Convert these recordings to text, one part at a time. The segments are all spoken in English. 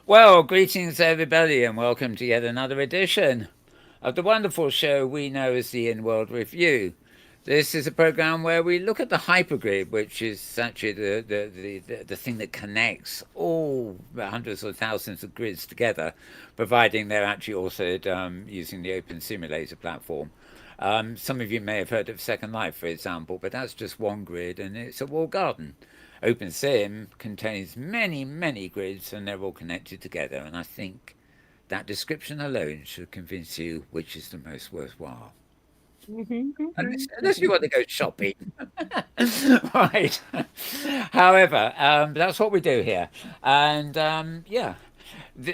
Well, greetings everybody, and welcome to yet another edition of the wonderful show we know as the Inworld Review. This is a program where we look at the hypergrid, which is actually the thing that connects all the hundreds or thousands of grids together, providing they're actually also using the Open Simulator platform. Some of you may have heard of Second Life, for example, but that's just one grid and it's a walled garden. Opensim contains many, many grids and they're all connected together. And I think that description alone should convince you which is the most worthwhile. Unless you want to go shopping. Right. However, that's what we do here. And yeah,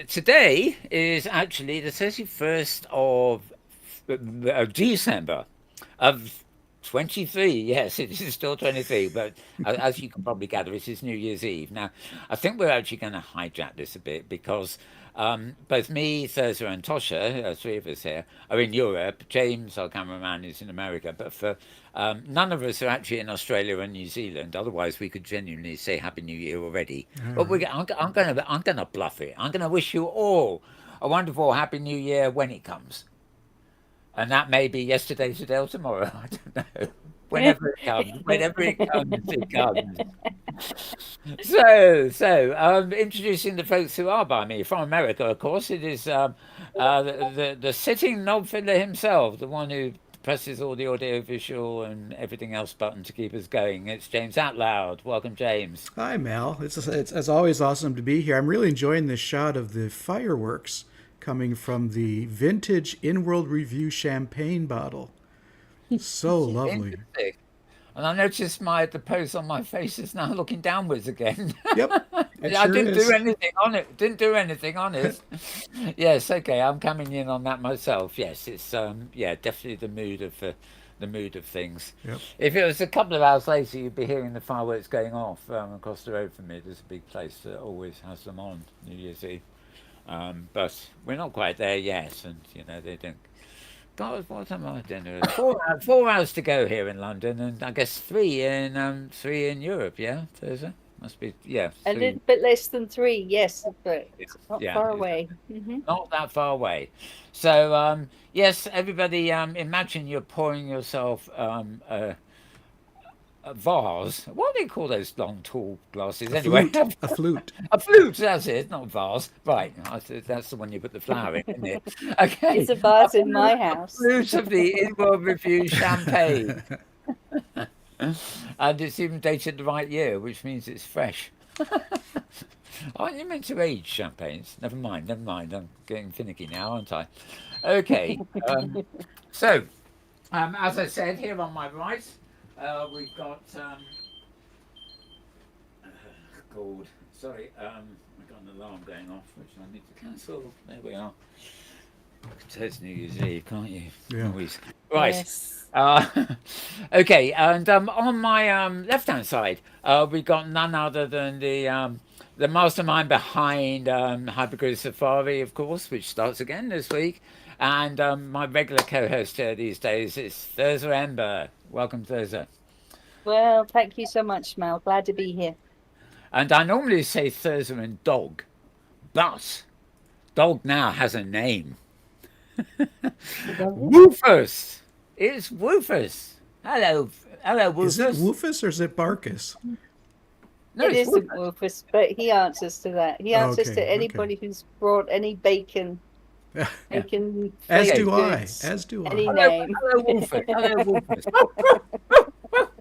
today is actually the 31st of December of 23. Yes, it is still 23, but as you can probably gather, it is New Year's Eve. Now, I think we're actually going to hijack this a bit because both me, Thirza, and Tosha, three of us here, are in Europe. James, our cameraman, is in America, but for none of us are actually in Australia and New Zealand. Otherwise, we could genuinely say Happy New Year already. All But right. I'm gonna bluff it. I'm gonna wish you all a wonderful Happy New Year when it comes. And that may be yesterday, today, or tomorrow. I don't know. Whenever it comes, it comes. Introducing the folks who are by me from America, of course, it is the sitting knob fiddler himself, the one who presses all the audio, visual, and everything else button to keep us going. It's James Atlloud. Welcome, James. Hi, Mel. It's as always awesome to be here. I'm really enjoying this shot of the fireworks coming from the vintage Inworld Review champagne bottle. So lovely. Interesting. And I noticed the pose on my face is now looking downwards again. Yep, it I sure didn't do is. anything on it. Didn't do anything on it. Yes, okay, I'm coming in on that myself. Yes, it's yeah, definitely the mood of things. Yep. If it was a couple of hours later, you'd be hearing the fireworks going off across the road from me. There's a big place that always has them on New Year's Eve. But we're not quite there yet, and you know they don't. God, what am I doing? 4 hours to go here in London, and I guess three in Europe. Yeah, Thursday must be. Yeah, A three. little bit less than three, yes, but Yeah, it's not yeah, far it's away. not that far away. So yes, everybody, imagine you're pouring yourself a vase. What do they call those long, tall glasses A anyway? flute. A flute. A flute, that's it, not a vase. Right, that's the one you put the flower in, isn't it? Okay, It's a vase in my house. flute of the Inworld Review champagne. And it's even dated the right year, which means it's fresh. Aren't you meant to age champagnes? Never mind, never mind. I'm getting finicky now, aren't I? Okay. So, as I said, here on my right, we've got called. Sorry, I got an alarm going off, which I need to cancel. There we are. It's New Year's Eve, can't you? Yeah. Always. Right. Yes. Uh, okay, and on my left-hand side, we got none other than the mastermind behind Hypergrid Safari, of course, which starts again this week, and my regular co-host here these days is Thirza Ember. Welcome, Thirza. Well, thank you so much, Mel. Glad to be here. And I normally say Thirza and dog, but dog now has a name. Does it? Woofus. It's Woofus. Hello, hello, Is it Woofus. Woofus or is it Barkus? No, It it's isn't Woofus. Rufus, but he answers to that. He answers Okay, to okay. anybody who's brought any bacon, Yeah. bacon As Okay. flavored do I. goods, As do any I. Hello, name. hello, Woofus. Hello, Woofus.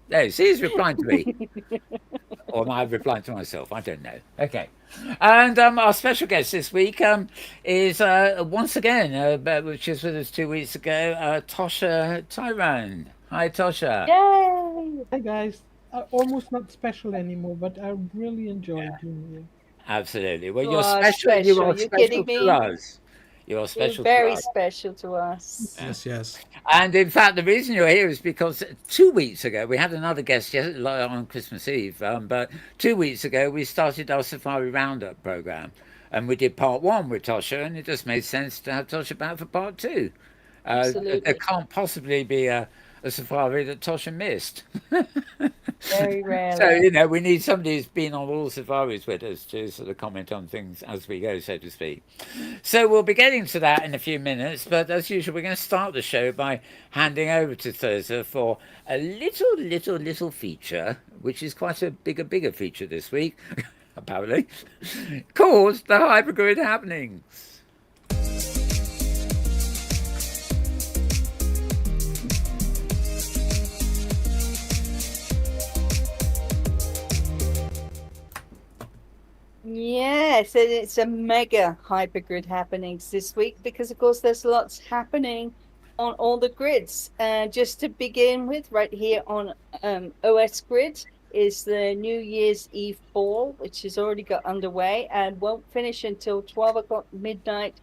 There, see, he's replying to me. Or am I replying to myself? I don't know. Okay. And our special guest this week is once again, which is with us 2 weeks ago, Tosha Tyran. Hi, Tosha. Yay! Hi guys, almost not special anymore, but I really enjoy doing it. Absolutely. Well, You you're are special. You special. are You're special kidding to me? us. You are You're special to very us. special to us. Yeah. Yes, yes. And in fact, the reason you're here is because 2 weeks ago we had another guest on Christmas Eve. But 2 weeks ago we started our Safari Roundup program, and we did part one with Tosha, and it just made sense to have Tosha back for part two. There Absolutely. can't possibly be a safari that Tosha missed. Very So, rarely. we need somebody who's been on all safaris with us to sort of comment on things as we go, so to speak. So, we'll be getting to that in a few minutes, but as usual, we're going to start the show by handing over to Thirza for a little feature, which is quite a bigger feature this week, apparently, called the Hypergrid Happenings. Yes, and it's a mega hypergrid happenings this week because, of course, there's lots happening on all the grids. Just to begin with, right here on OS grid is the New Year's Eve ball, which has already got underway and won't finish until 12 o'clock midnight,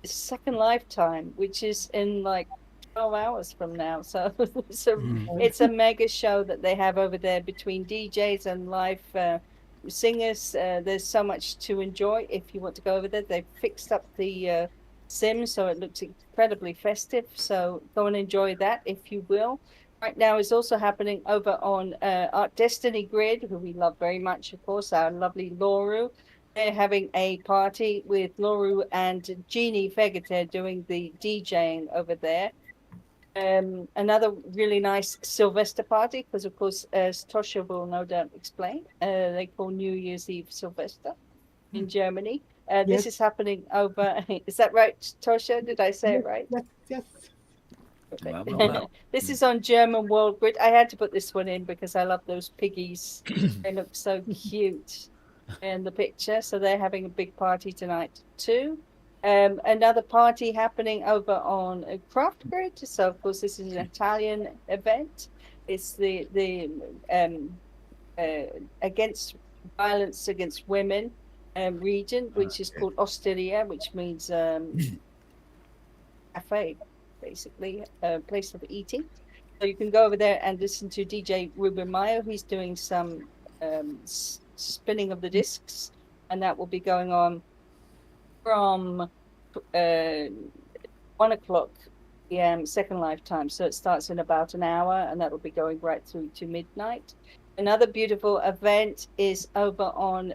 second lifetime, which is in like 12 hours from now. So it's a mega show that they have over there between DJs and live singers. There's so much to enjoy if you want to go over there. They've fixed up the sim so it looks incredibly festive. So go and enjoy that if you will. Right now is also happening over on Art Destiny Grid, who we love very much, of course, our lovely Loru. They're having a party with Loru and Jeannie Vegeta doing the DJing over there. Another really nice Sylvester party, because of course, as Tosha will no doubt explain, they call New Year's Eve Sylvester in Germany. This is happening over. Is that right, Tosha? Did I say it right? Yes. Well. This is on German World Grid. I had to put this one in because I love those piggies. They look so cute in the picture. So they're having a big party tonight too. Another party happening over on Craft Grid. So of course this is an Italian event. It's the against violence against women region, which is called Osteria, which means cafe, basically a place of eating. So you can go over there and listen to DJ Ruben Mayo. He's doing some spinning of the discs, and that will be going on from 1 o'clock p.m. second lifetime. So it starts in about an hour, and that will be going right through to midnight. Another beautiful event is over on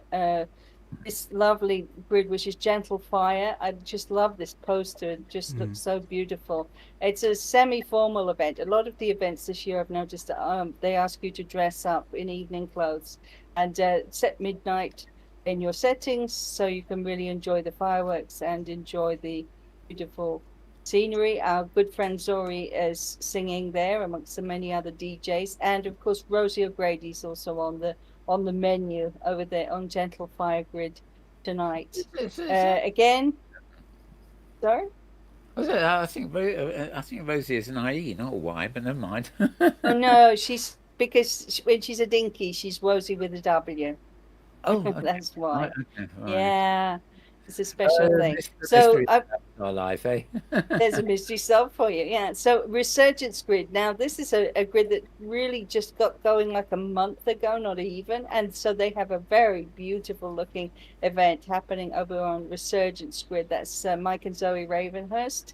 this lovely grid, which is Gentle Fire. I just love this poster. It just looks so beautiful. It's a semi-formal event. A lot of the events this year, I've noticed, they ask you to dress up in evening clothes and set midnight in your settings so you can really enjoy the fireworks and enjoy the beautiful scenery. Our good friend Zori is singing there amongst the many other DJs, and of course Rosie O'Grady's also on the menu over there on Gentle Fire Grid tonight. Again, sorry. I think Rosie is an IE, not a Y, but never mind. Oh no, because when she's a dinky, she's Rosie with a W. Oh, okay. That's why. Right. Yeah, it's a special thing. So our life, eh? There's a mystery solved for you. Yeah. So Resurgence Grid. Now this is a grid that really just got going like a month ago, not even. And so they have a very beautiful looking event happening over on Resurgence Grid. That's Mike and Zoe Ravenhurst.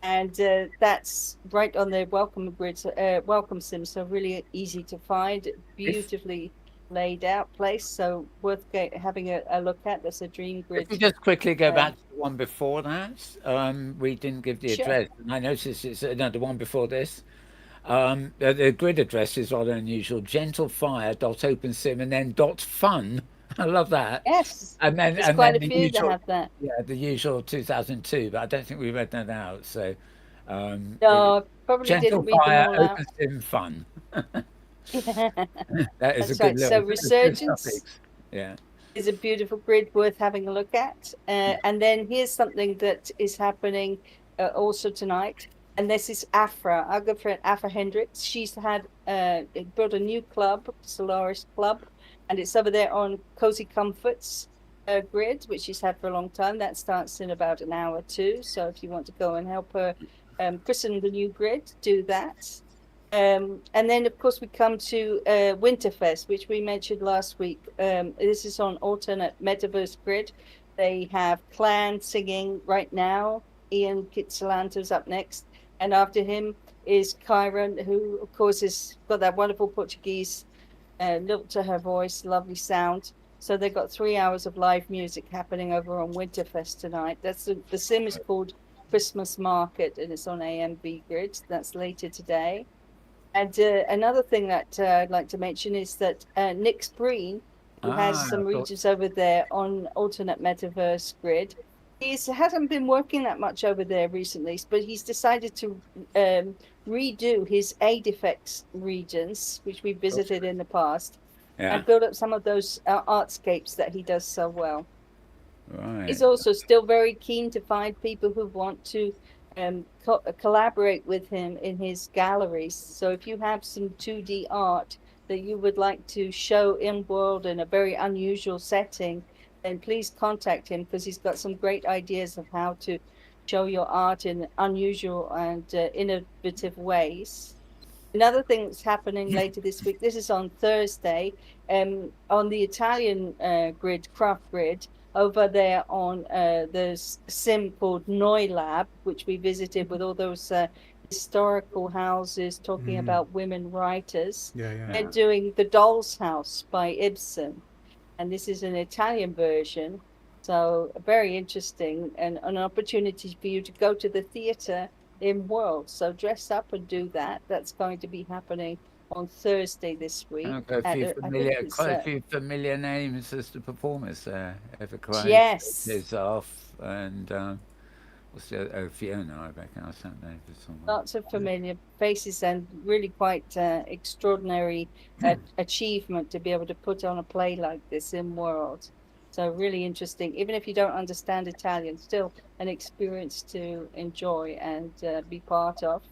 And that's right on their welcome grid, welcome sim. So really easy to find, beautifully laid out place, so worth having a look at. That's a dream grid. If we just quickly go back to the one before that, we didn't give the address, and I noticed it's the one before this. The grid address is rather unusual: gentlefire.opensim and then .fun. I love that. Yes, and then there's and quite then a the few usual, that have that. yeah, the usual 2002, but I don't think we read that out. So no, probably didn't read them all out. Opensim fun. That is That's a good right. little, So Resurgence yeah, is a beautiful grid worth having a look at. And then here's something that is happening also tonight. And this is Afra, our good friend Afra Hendricks. She's had built a new club, Solaris Club, and it's over there on Cozy Comforts grid, which she's had for a long time. That starts in about an hour too. So if you want to go and help her christen the new grid, do that. And then, of course, we come to Winterfest, which we mentioned last week. This is on alternate metaverse grid. They have Clan singing right now. Ian Kitsalanto's up next. And after him, is Tyran, who of course has got that wonderful Portuguese look to her voice, lovely sound. So they've got 3 hours of live music happening over on Winterfest tonight. That's the sim is called Christmas Market, and it's on AMV Grid. That's later today. And another thing that I'd like to mention is that Nick Breen, who has some regions over there on alternate metaverse grid, hasn't been working that much over there recently, but he's decided to redo his A defects regions, which we visited in the past, and build up some of those artscapes that he does so well. Right. He's also still very keen to find people who want to collaborate with him in his galleries. So if you have some 2D art that you would like to show in world in a very unusual setting, then please contact him, because he's got some great ideas of how to show your art in unusual and innovative ways. Another thing that's happening later this week, this is on Thursday, on the Italian craft grid, over there on the sim called Noi Lab, which we visited with all those historical houses talking about women writers. They're doing The Doll's House by Ibsen, and this is an Italian version. So very interesting, and an opportunity for you to go to the theatre in World. So dress up and do that. That's going to be happening on Thursday this week. Quite a few familiar names as the performers there. Yes. Is off, and what's the Fiona, I reckon. I sat there for someone. Lots of familiar faces, and really quite extraordinary achievement to be able to put on a play like this in World. So really interesting. Even if you don't understand Italian, still an experience to enjoy and be part of.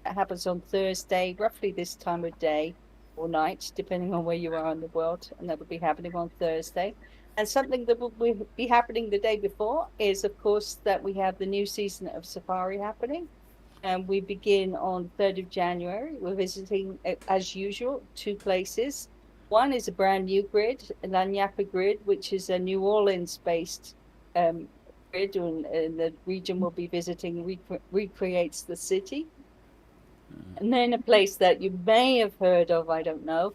It happens on Thursday, roughly this time of day or night, depending on where you are in the world. And that will be happening on Thursday. And something that will be happening the day before is, of course, that we have the new season of Safari happening. And we begin on 3rd of January. We're visiting, as usual, 2 places. One is a brand new grid, Lanyapa Grid, which is a New Orleans-based grid, and the region we'll be visiting recreates the city. And then a place that you may have heard of, I don't know,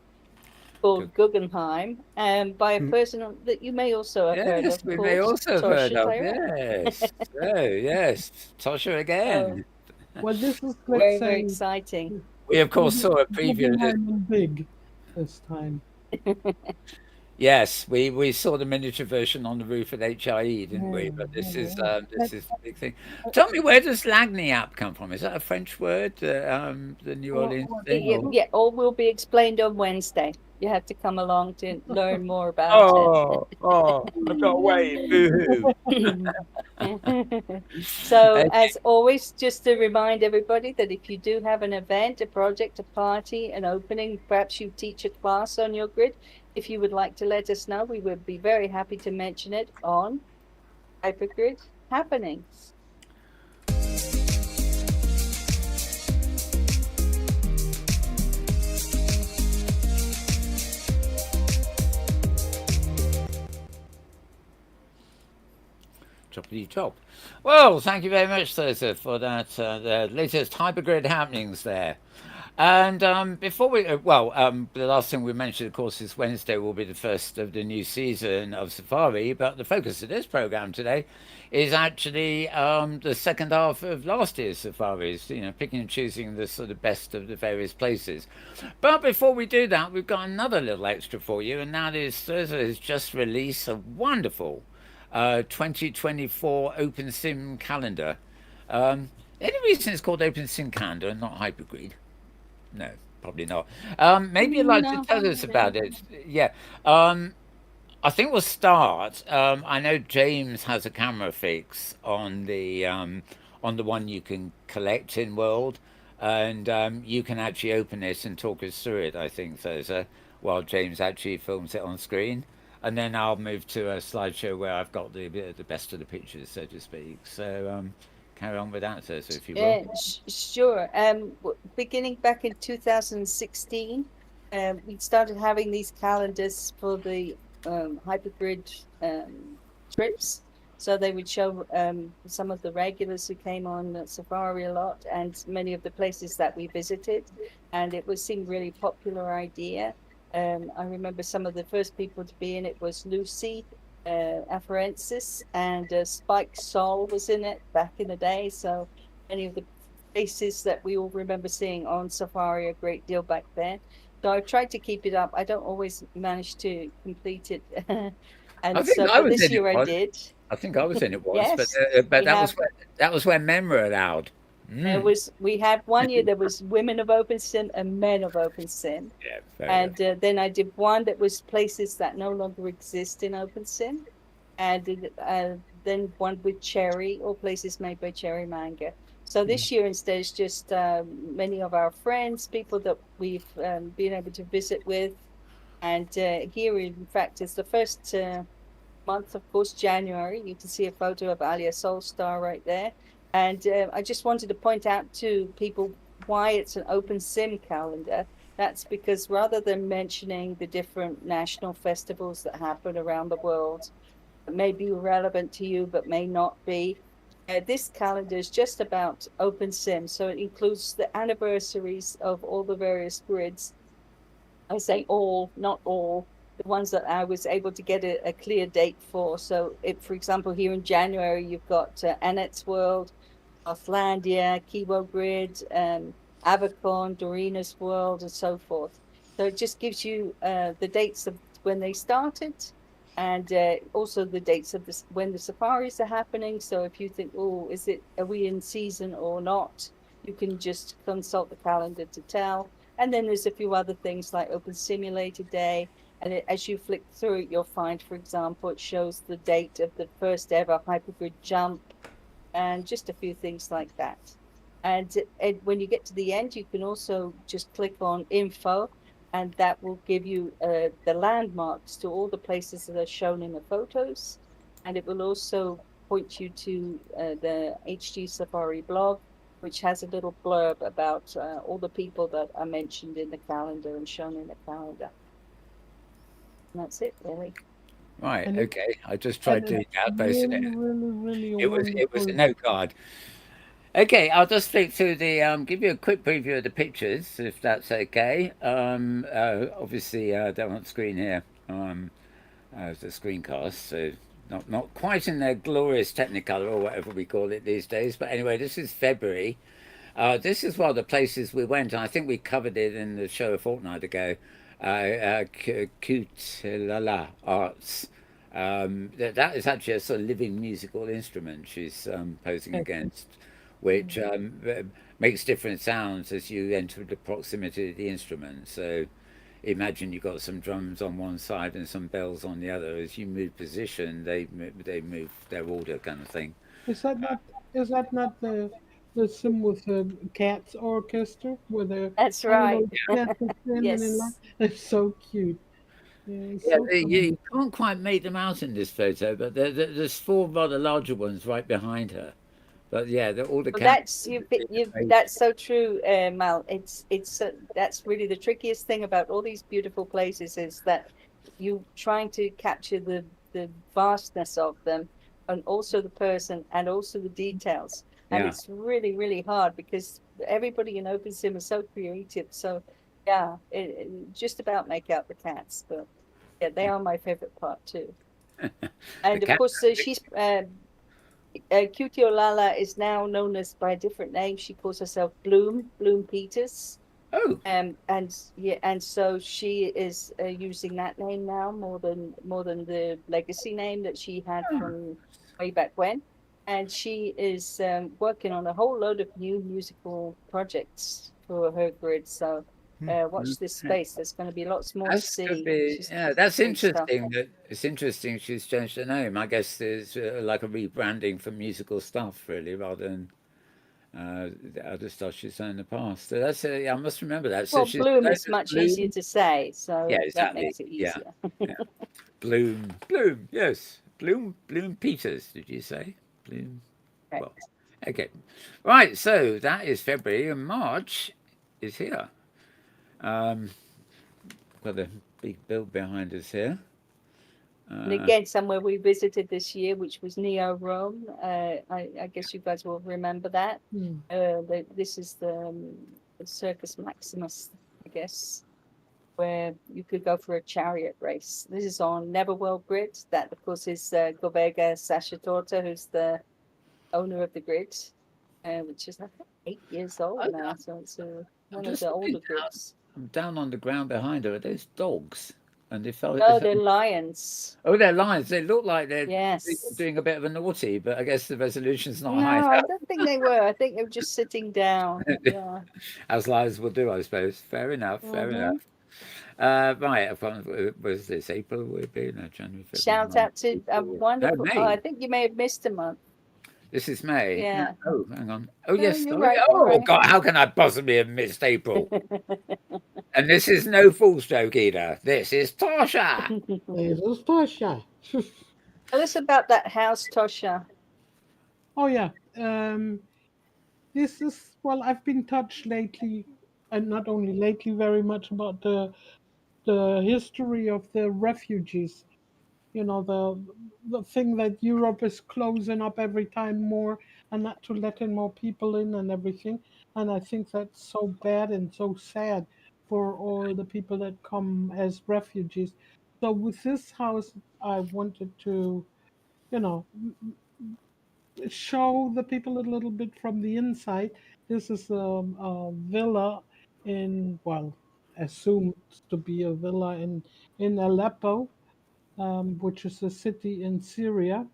called Guggenheim, by a person that you may also have heard of. Yes, we may also have heard of. Tyran. Yes. Oh, yes. Tosha again. Well, this is very, very exciting. We, of course, saw a preview of it. Big this time. Yes, we saw the miniature version on the roof at HIE, didn't we? But this is the big thing. Tell me, where does Lagniappe come from? Is that a French word? The New Orleans thing? Yeah, all will be explained on Wednesday. You have to come along to learn more about it. I've got to wait. Boo-hoo. So, as always, just to remind everybody that if you do have an event, a project, a party, an opening, perhaps you teach a class on your grid, if you would like to let us know, we would be very happy to mention it on Hypergrid Happenings. Choppity chop. Well, thank you very much, Thirza, for that the latest Hypergrid happenings there. And before we, the last thing we mentioned, of course, is Wednesday will be the first of the new season of Safari. But the focus of this program today is actually the second half of last year's Safaris. You know, picking and choosing the sort of best of the various places. But before we do that, we've got another little extra for you, and that is Thirza has just released a wonderful 2024 Opensim calendar. Any reason it's called Opensim calendar and not Hypergrid? No, probably not. Maybe you'd like to tell us about it. Yeah. I think we'll start. I know James has a camera fix on the one you can collect in World, and you can actually open it and talk us through it, I think, Thirza, while James actually films it on screen. And then I'll move to a slideshow where I've got the best of the pictures, so to speak. So carry on with that, Thirza, if you will. Sure. Beginning back in 2016, we started having these calendars for the Hypergrid trips. So they would show some of the regulars who came on safari a lot and many of the places that we visited. And it was seemed really popular idea. I remember some of the first people to be in it was Lucy Afarensis, and Spike Sol was in it back in the day. So many of the faces that we all remember seeing on safari a great deal back then. So I've tried to keep it up. I don't always manage to complete it. I And think so, I but was this in it year I once. did. I think I was in it once, Yes, but we have. that was when men were allowed. We had 1 year there was women of Opensim and men of Opensim, Yeah, fair enough. and then I did one that was places that no longer exist in Opensim, and then one with cherry or places made by cherry manga. So this year instead is just many of our friends, people that we've been able to visit with, and here in fact is the first month, of course, January. You can see a photo of Alia Solstar right there. And I just wanted to point out to people why it's an open sim calendar. That's because rather than mentioning the different national festivals that happen around the world that may be relevant to you but may not be, this calendar is just about open sim. So it includes the anniversaries of all the various grids. I say all, not all, the ones that I was able to get a clear date for. So, if, for example, here in January, you've got Annette's World, Northlandia, Kiwo Grid, Avacon, Dorina's World, and so forth. So it just gives you the dates of when they started, and also the dates of this when the safaris are happening. So if you think, oh, are we in season or not? You can just consult the calendar to tell. And then there's a few other things like Open Simulator Day. And as you flick through it, you'll find, for example, it shows the date of the first ever hypergrid jump and just a few things like that. And when you get to the end, you can also just click on info, and that will give you the landmarks to all the places that are shown in the photos. And it will also point you to the HG Safari blog, which has a little blurb about all the people that are mentioned in the calendar and shown in the calendar. And that's it, really. Right, And it okay. I just and tried it's doing that, posted really, it. really, really a It was a wonderful. note card. Okay, I'll just flick through the give you a quick preview of the pictures, if that's okay. Obviously, they're on screen here as a screencast, so not quite in their glorious Technicolor or whatever we call it these days. But anyway, this is February. This is one of the places we went. I think we covered it in the show a fortnight ago. Kutelala Arts. That is actually a sort of living musical instrument she's posing against, which makes different sounds as you enter the proximity of the instrument. So imagine you've got some drums on one side and some bells on the other. As you move position, they move their order, kind of thing. Is that not? Is that not the sim with the cats orchestra where the That's all right. those cats are standing in line? Yes. It's so cute. Yeah, it's Yeah, so fun. you can't quite make them out in this photo, but there's four rather larger ones right behind her. But yeah, all the Well, cats. you that's so true, Mal. It's that's really the trickiest thing about all these beautiful places is that you trying to capture the vastness of them, and also the person, and also the details. And Yeah. it's really really hard because everybody in OpenSim is so creative. So yeah, just about make out the cats, but yeah, they are my favorite part too. The And of cat. course, she's Cutiolala is now known as by a different name. She calls herself Bloom Peters. Oh, And yeah, and so she is using that name now more than the legacy name that she had from way back when. And she is working on a whole load of new musical projects for her grid. So watch this space. There's going to be lots more to that's could see. be. She's Yeah, that's great stuff. interesting. That it's interesting she's changed her name. I guess there's like a rebranding for musical stuff, really, rather than the other stuff she's done in the past. So that's yeah, I must remember that. So Well, she's Bloom known is as much easier Bloom. to say, Yeah, so that exactly. makes it Yeah, easier. yeah. Bloom. Yes, Bloom Peters. Did you say Bloom? Well, Correct. okay. Right. So that is February, and March is here. Um, got a big build behind us here. And again, somewhere we visited this year, which was Neo Rome. I guess you guys will remember that. This is the Circus Maximus, I guess, where you could go for a chariot race. This is on Neverworld Grid. That, of course, is Govega Sashatorta, who's the owner of the grid, which is, I think, 8 years old now. So it's one of the older grids. Down on the ground behind her, are those dogs? And they felt No, they're lions. oh, they're lions. They look like they're Yes. doing a bit of a naughty, but I guess the resolution's not No, high I enough, don't think they were. I think they were just sitting down. Yeah. as lions will do, I suppose. Fair enough. Fair enough. Right, was this April? Will it be? No, January, February. Shout March, out to a April. wonderful. No, Oh, I May. think you may have missed a month. This is May. Yeah. Oh, hang on. Oh, No, yes. you're Sorry. right, you're Oh, right. God. How can I possibly have missed April? And this is no full stroke either. This is Tosha. This is Tosha. Tell us about that house, Tosha. Oh yeah. This is, well, I've been touched lately, and not only lately, very much about the history of the refugees. You know, the thing that Europe is closing up every time more, and not to let in more people in and everything. And I think that's so bad and so sad for all the people that come as refugees. So with this house, I wanted to, you know, show the people a little bit from the inside. This is a villa in, well, assumed to be a villa in Aleppo, which is a city in Syria.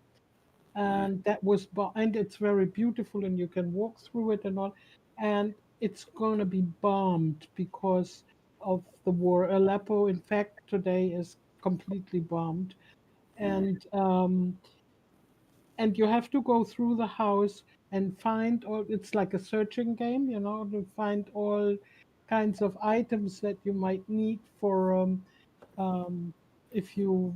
And that was, and it's very beautiful, and you can walk through it and all. And it's going to be bombed because of the war. Aleppo, in fact, today is completely bombed. And and you have to go through the house and find all, it's like a searching game, you know, to find all kinds of items that you might need for um, if you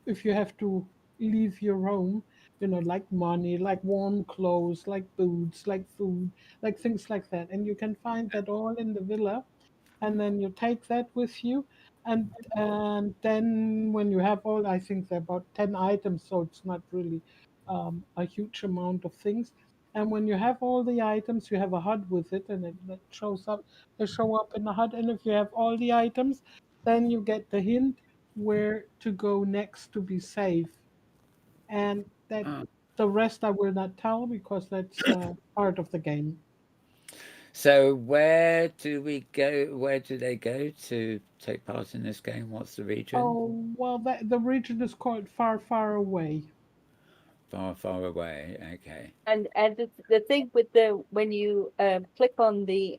if you have to leave your home, you know, like money, like warm clothes, like boots, like food, like things like that. And you can find that all in the villa, and then you take that with you. And then when you have all, I think there are about 10 items, so it's not really a huge amount of things. And when you have all the items, you have a HUD with it, and it shows up. They show up in the HUD, and if you have all the items, then you get the hint where to go next to be safe. And that, Ah. the rest I will not tell because that's part of the game. So where do we go? Where do they go to take part in this game? What's the region? Oh, well, the region is called Far, Far Away. Far, far away. Okay. And the thing with the when you click on the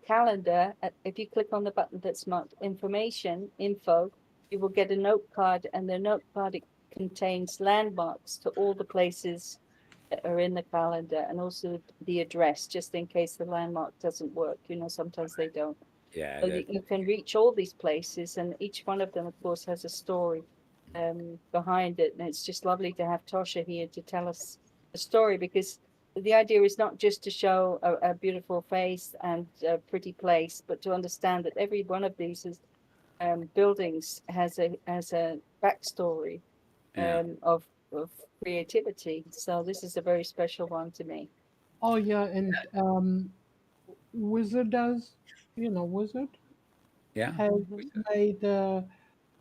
calendar, if you click on the button that's marked information info, you will get a note card, and the note card contains landmarks to all the places that are in the calendar, and also the address, just in case the landmark doesn't work. You know, sometimes they don't. Yeah. So that you can reach all these places, and each one of them, of course, has a story behind it. And it's just lovely to have Tosha here to tell us the story, because the idea is not just to show a beautiful face and a pretty place, but to understand that every one of these is, buildings has a backstory Yeah. of creativity. So this is a very special one to me. Oh yeah, and Wizard does, you know, Wizard Yeah. has made a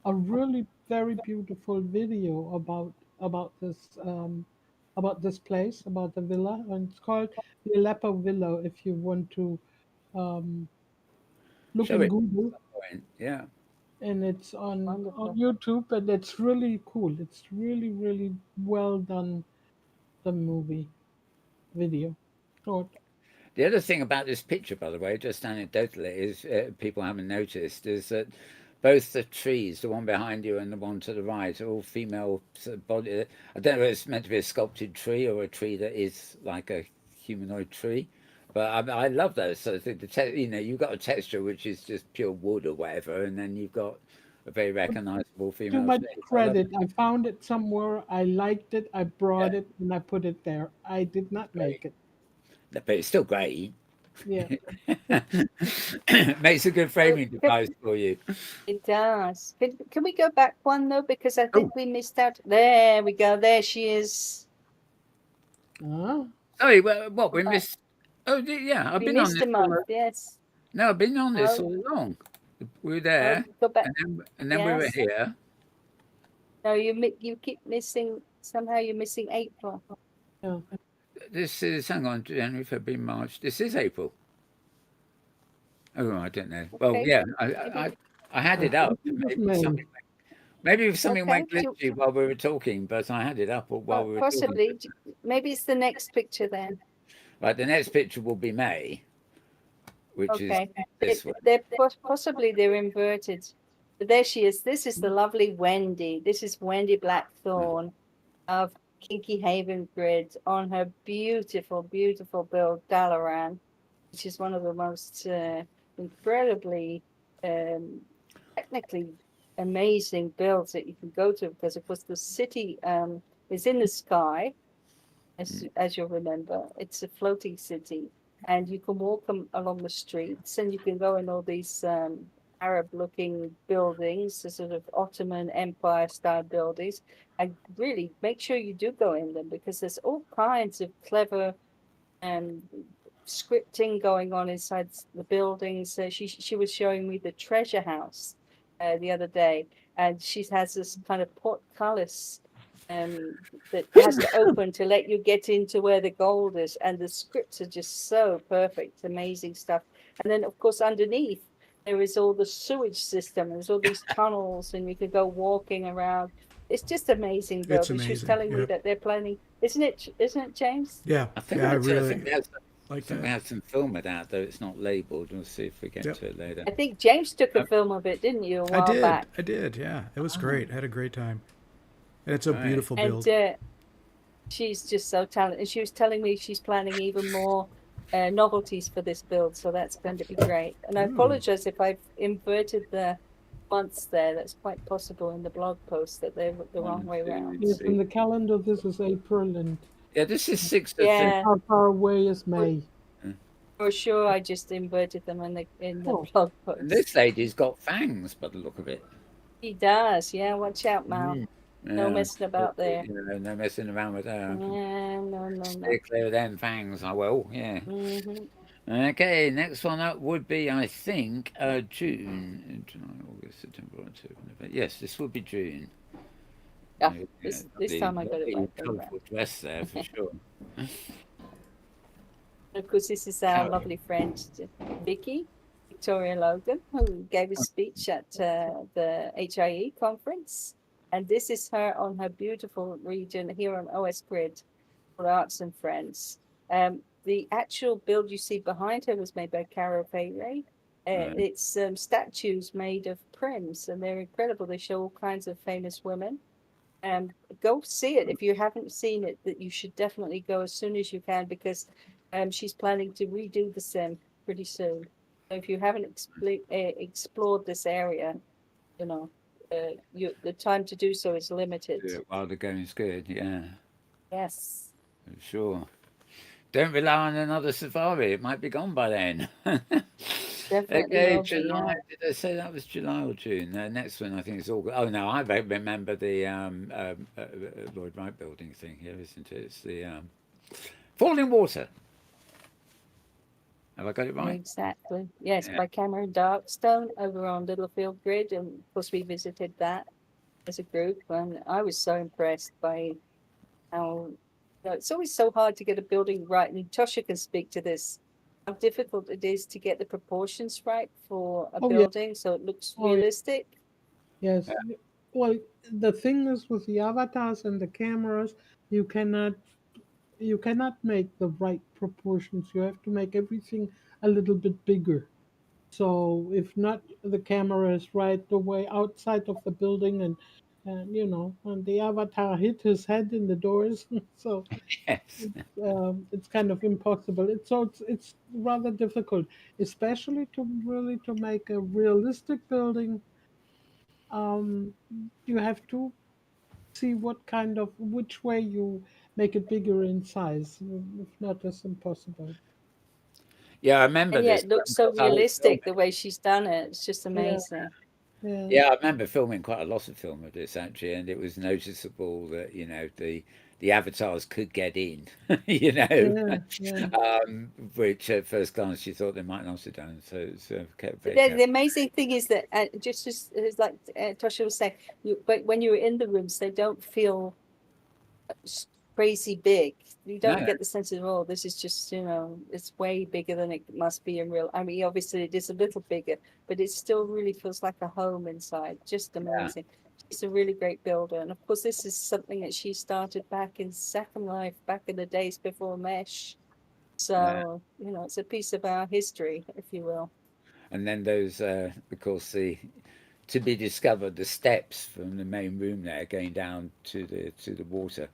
really very beautiful video about this place, about the villa, and it's called the Aleppo Villa. If you want to um, look Show in it. Google, Point. Yeah. and it's on Wonderful. YouTube, and it's really cool. It's really well done. The movie video short. The other thing about this picture, by the way, just anecdotally, is people haven't noticed, is that both the trees, the one behind you and the one to the right, are all female sort of body. I don't know if it's meant to be a sculpted tree or a tree that is like a humanoid tree, but I love those. So you know, you've got a texture which is just pure wood or whatever, and then you've got a very recognizable Too female much face. I love credit. I found it somewhere. I liked it. I it. brought it and I put it there. I did not Great. make it. But it's still great. Yeah. Makes a good So, framing device for you. it does. Can we go back one though? Because I Oh, think we missed out. There we go. There she is. Ah, sorry, what we Right. missed? Oh, yeah, I've We been on missed this a all. month. Yes. No, I've been on this Oh, all along. We were oh, there, go back. and then we were Yes. here. No, you keep missing. Somehow you're missing April. yeah. This is hang on, January, February, March. This is April. Oh, I don't know. Well, Okay. yeah, Maybe. I had I it up. think it was May. Maybe if something Okay. went glitchy while we were talking, but I had it up while we were talking. Possibly. Maybe it's the next picture then. Right, the next picture will be May, which is Okay. this one. Possibly they're inverted. But there she is. This is the lovely Wendy. This is Wendy Blackthorn of Kinky Haven Grid on her beautiful, beautiful build, Dalaran, which is one of the most incredibly technically amazing builds that you can go to because, of course, the city is in the sky, as you'll remember. It's a floating city, and you can walk along the streets, and you can go in all these Arab-looking buildings, the sort of Ottoman Empire-style buildings, and really make sure you do go in them because there's all kinds of clever um, scripting going on inside the buildings. She was showing me the treasure house the other day, and she has this kind of portcullis um, that has to open to let you get into where the gold is, and the scripts are just so perfect, amazing stuff. And then, of course, underneath there is all the sewage system. There's all these tunnels, and you could go walking around. It's just amazing, Bill. It's But she was amazing. telling me Yep. that they're planning, isn't it? Isn't it, James? Yeah. I think Yeah. I actually, really I like think we that. have some film of that, though it's not labelled. We'll see if we get Yep. to it later. I think James took a Um, film of it, didn't you, a I while did. back? I did. Yeah. It was oh, great. I had a great time. And it's a right. beautiful And build. she's just so talented. And she was telling me she's planning even more novelties for this build, so that's going to be great. And I Ooh. apologize if I've inverted the months there. That's quite possible in the blog post that they're the wrong One, way two, around. Yes, three. in the calendar, this is April, and Yeah, this is 6th of February. Yeah, how far away is for, May? for sure. I just inverted them in the Oh, blog And post. this lady's got fangs by the look of it. He does. Yeah, watch out, Mal. Mm. No Yeah, messing about there. no messing around with her. Yeah, no, no, Stay no. clear of them fangs, I will, yeah. Hmm. Okay, next one up would be, I think, June. July, August, September, October, November. Yes, this would be June. Yeah, Yeah, this time I got it right. colourful dress there for sure. Of course, this is our Carry lovely friend Vicky, Victoria Logan, who gave a on. speech at the HIE conference. And this is her on her beautiful region here on OS Grid for Arts and Friends. The actual build you see behind her was made by Caro Pele. Right. It's statues made of prims, and they're incredible. They show all kinds of famous women. Go see it if you haven't seen it. That you should definitely go as soon as you can because she's planning to redo the sim pretty soon. So if you haven't explored this area, you know, the time to do so is limited. Do it while the going's good, yeah, Yes, for sure. Don't rely on another safari, it might be gone by then. definitely Okay, will be. Yeah. July. Did I say that was July or June? The next one, I think, is August. Oh no, I don't remember the Lloyd Wright building thing here, isn't it? It's the Falling Water. Have I got it right? Exactly. Yes, Yeah. by Cameron Darkstone over on Littlefield Grid, and of course we visited that as a group, and I was so impressed by how it's always so hard to get a building right, and Tosha can speak to this. How difficult it is to get the proportions right for a oh yeah. building so it looks Oh yeah. realistic. Yes. Well, the thing is with the avatars and the cameras, you cannot you cannot make the right proportions. You have to make everything a little bit bigger. So if not, the camera is right the way outside of the building, and and the avatar hit his head in the doors. So Yes. it's kind of impossible. It's rather difficult, especially to really to make a realistic building. Um, you have to see what kind of which way you make it bigger in size. If not, it's impossible. Yeah, I remember And yeah, this it looks so I was realistic the way she's done it. It's just Yeah, amazing. yeah, Yeah, I remember filming quite a lot of film of this actually, and it was noticeable that the avatars could get in, you know, yeah, yeah. which at first glance you thought they might not have done. So it's But very then careful. the amazing thing is that just it's like Tosha was saying, but when you're in the rooms, they don't feel crazy big. You No, don't no, get the sense of, oh, this is just, it's way bigger than it must be in real. I mean, obviously it is a little bigger, but it still really feels like a home inside. Just yeah, amazing. She's a really great builder. And of course, this is something that she started back in Second Life, back in the days before Mesh. yeah. So, it's a piece of our history, if you will. And then those, of course, the to be discovered the steps from the main room there going down to the water.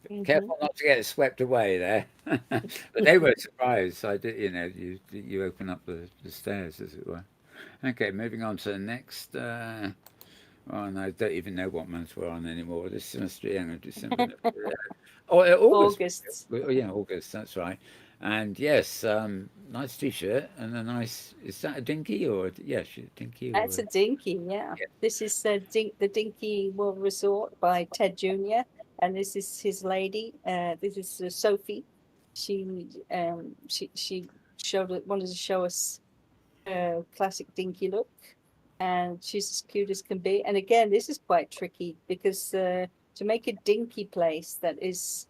Hmm. Careful not to get swept away there. But they were surprised. I did, you open up the stairs, as it were. Okay, moving on to the next. Oh, and I don't even know what month we're on anymore. This must be December. Oh, August. August. Oh, yeah, August. That's right. And yes, nice t-shirt and a nice. Is that a dinky or yeah, dinky That's or a dinky, yeah. yeah, This is the Dinky World Resort by Ted Jr. And this is his lady. This is Sophie. She wanted to show us a classic dinky look, and she's as cute as can be. And again, this is quite tricky because to make a dinky place that is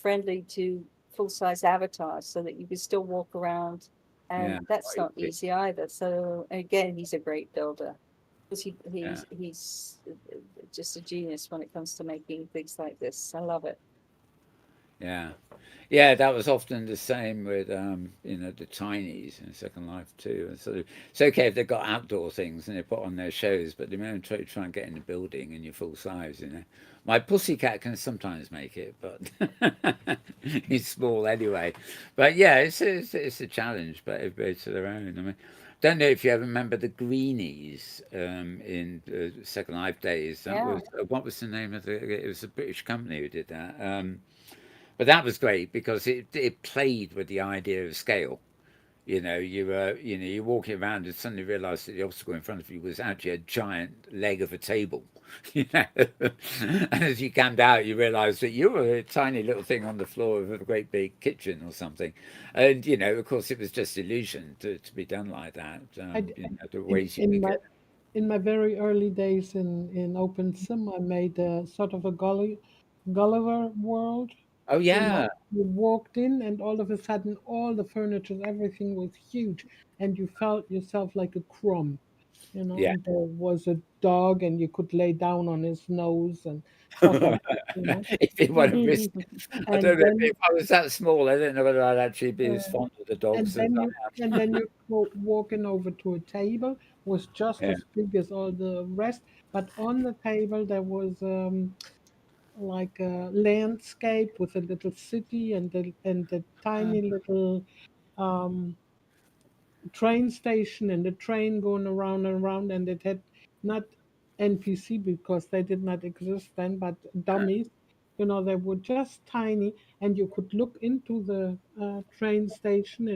friendly to full size avatars, so that you can still walk around, yeah, and that's quite not easy. easy either. So again, he's a great builder because Yeah. he's just a genius when it comes to making things like this. I love it. Yeah, yeah, that was often the same with the Chinese in Second Life too. And so it's okay if they've got outdoor things and they put on their shows, but they don't try and get in the building and you're full size. My pussycat can sometimes make it, but he's small anyway. But yeah, it's a challenge, but everybody to their own. I mean, don't know if you ever remember the Greenies in Second Life days. That Yeah. was what was the name of the? It was a British company who did that. But that was great because it played with the idea of scale. You're walking around and suddenly realise that the obstacle in front of you was actually a giant leg of a table. You know, and as you camped out, you realise that you were a tiny little thing on the floor of a great big kitchen or something. And of course, it was just illusion to be done like that. I d- The in ways you in could my get. in my very early days in Opensim, I made a sort of a Gulliver world. Oh You know, yeah, you walked in, and all of a sudden, all the furniture, everything was huge, and you felt yourself like a crumb. yeah. And there was a dog, and you could lay down on his nose and stuff like that. If you want to risk, I And don't know then if I was that small. I don't know whether I'd actually be as uh, fond of the and dogs as then I you and then you go walking over to a table was just am. as big as all the rest, but on the table there was like a landscape with a little city and a Yeah. tiny little um, train station and a train going around and around, and it had not NPC because they did not exist then, but dummies. They were just tiny, and you could look into the train station.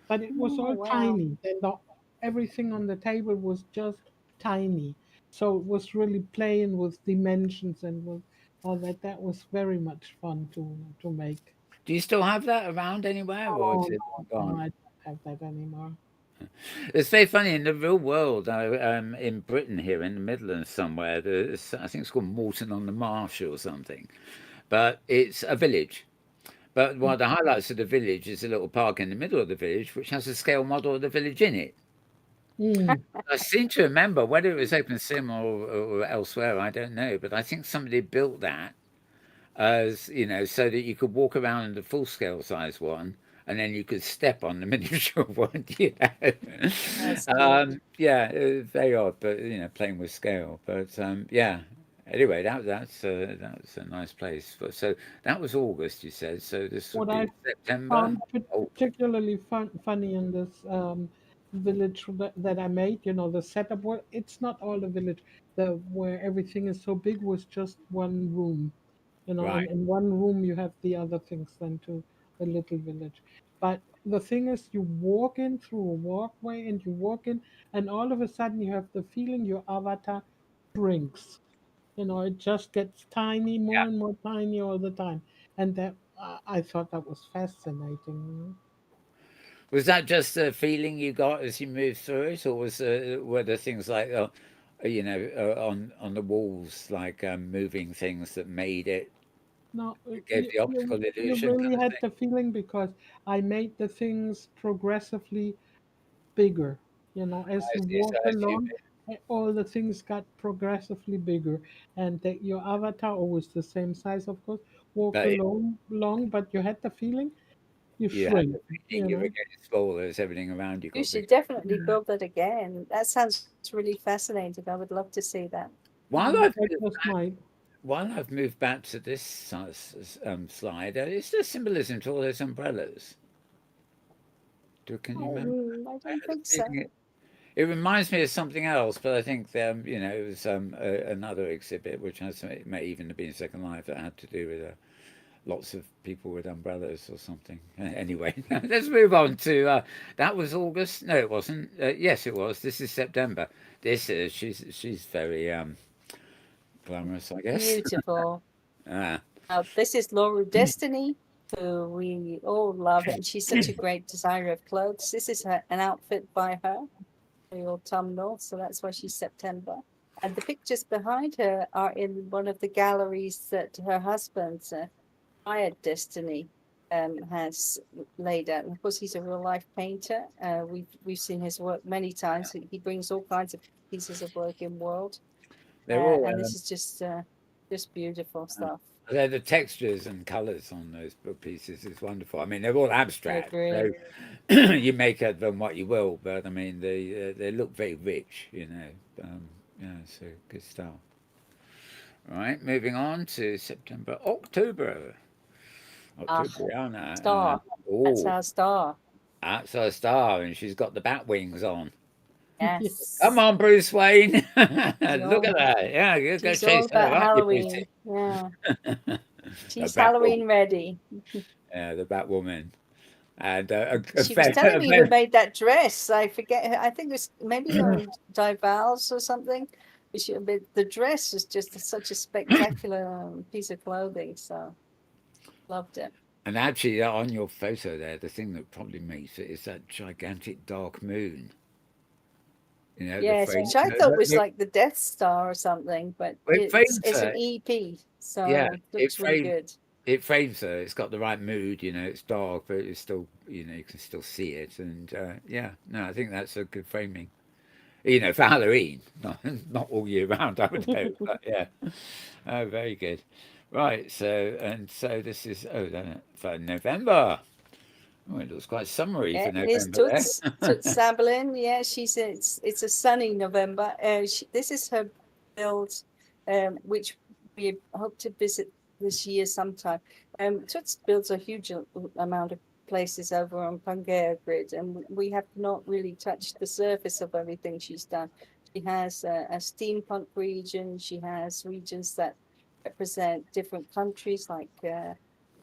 But it was Oh, all wow. tiny, and everything on the table was just tiny. So it was really playing with dimensions and with all that. That was very much fun to make. Do you still have that around anywhere, or is Oh it no, long no, gone? I don't have that anymore. It's very funny in the real world. In Britain here, in the Midlands somewhere, I think it's called Morton on the Marsh or something. But it's a village. But one of the highlights of the village is a little park in the middle of the village, which has a scale model of the village in it. Mm. I seem to remember whether it was Opensim or elsewhere. I don't know, but I think somebody built that as so that you could walk around in the full scale size one, and then you could step on the miniature one. That's cute. Yeah, it was very odd, but playing with scale. But yeah. Anyway, that's a nice place. But so that was August, you said. So this would What be I September. found Oh, particularly funny in this village that I made, the setup. Well, it's not all the village. The where everything is so big was just one room, right. and in one room you have the other things than to the little village. But the thing is, you walk in through a walkway and you walk in, and all of a sudden you have the feeling your avatar shrinks. It just gets tiny, Yeah. more and more tiny all the time. And that I thought that was fascinating. Was that just the feeling you got as you moved through it, or were there things like, on the walls, like moving things that made it No, gave the optical you illusion kind really of had thing? the feeling because I made the things progressively bigger. As I you see. So walked as you along, all the things got progressively bigger, and that your avatar, always the same size, of course, walked but along, but you had the feeling you you had shrink. the feeling you were You getting smaller as everything around you You got should bigger. definitely build that again. That sounds really fascinating. I would love to see that. While I've I moved just might. while I've moved back to this slide, is there symbolism to all those umbrellas? Can you remember? I I don't had a think feeling so. it reminds me of something else, but I think it was another exhibit which may even have been Second Life that had to do with lots of people with umbrellas or something. Anyway, let's move on to that was August. No, it wasn't. Yes, it was. This is September. This is she's very glamorous, I guess. Beautiful. Ah, This is Laura Destiny, who we all love, and she's such a great designer of clothes. This is an outfit by her, the autumnal, so that's why she's September. And the pictures behind her are in one of the galleries that her husband, Quiet Destiny, has laid out. And of course, he's a real life painter. We've seen his work many times. He brings all kinds of pieces of work in world, they're all and this is just beautiful stuff. the textures and colours on those book pieces is wonderful. I mean, they're all I abstract, agree. so you make of them what you will, but I mean, they look very rich, yeah, so good stuff. All right, moving on to September, October, Ah, Octobriana. star. That's Oh, our star. that's her star, and she's got the bat wings on. Come Yes. on, Bruce Wayne, look at She's all that. Yeah, you go she's all chase her, about aren't you, Brucey? Halloween. Yeah. The She's Batwoman, Halloween ready. yeah, the Batwoman, and She was telling me who made that dress. I forget. I think it was maybe on Divals or something. But the dress was just such a spectacular piece of clothing. So loved it. and actually, on your photo there, the thing that probably makes it is that gigantic dark moon. The Yes, frame. which I thought was like the Death Star or something, but It frames it's an her. EP, Yeah, so it looks really frames good. it frames her. It's got the right mood. It's dark, but it's still you can still see it. And yeah, no, I think that's a good framing. For Halloween, not all year round, I would hope. But yeah, oh, very good. Right, so this is for November. Oh, it looks quite summery for Here's November Toots Sabalin. Yeah, it's a sunny November. This is her build, which we hope to visit this year sometime. Toots builds a huge amount of places over on Pangea Grid, and we have not really touched the surface of everything she's done. She has a steampunk region. She has regions that represent different countries like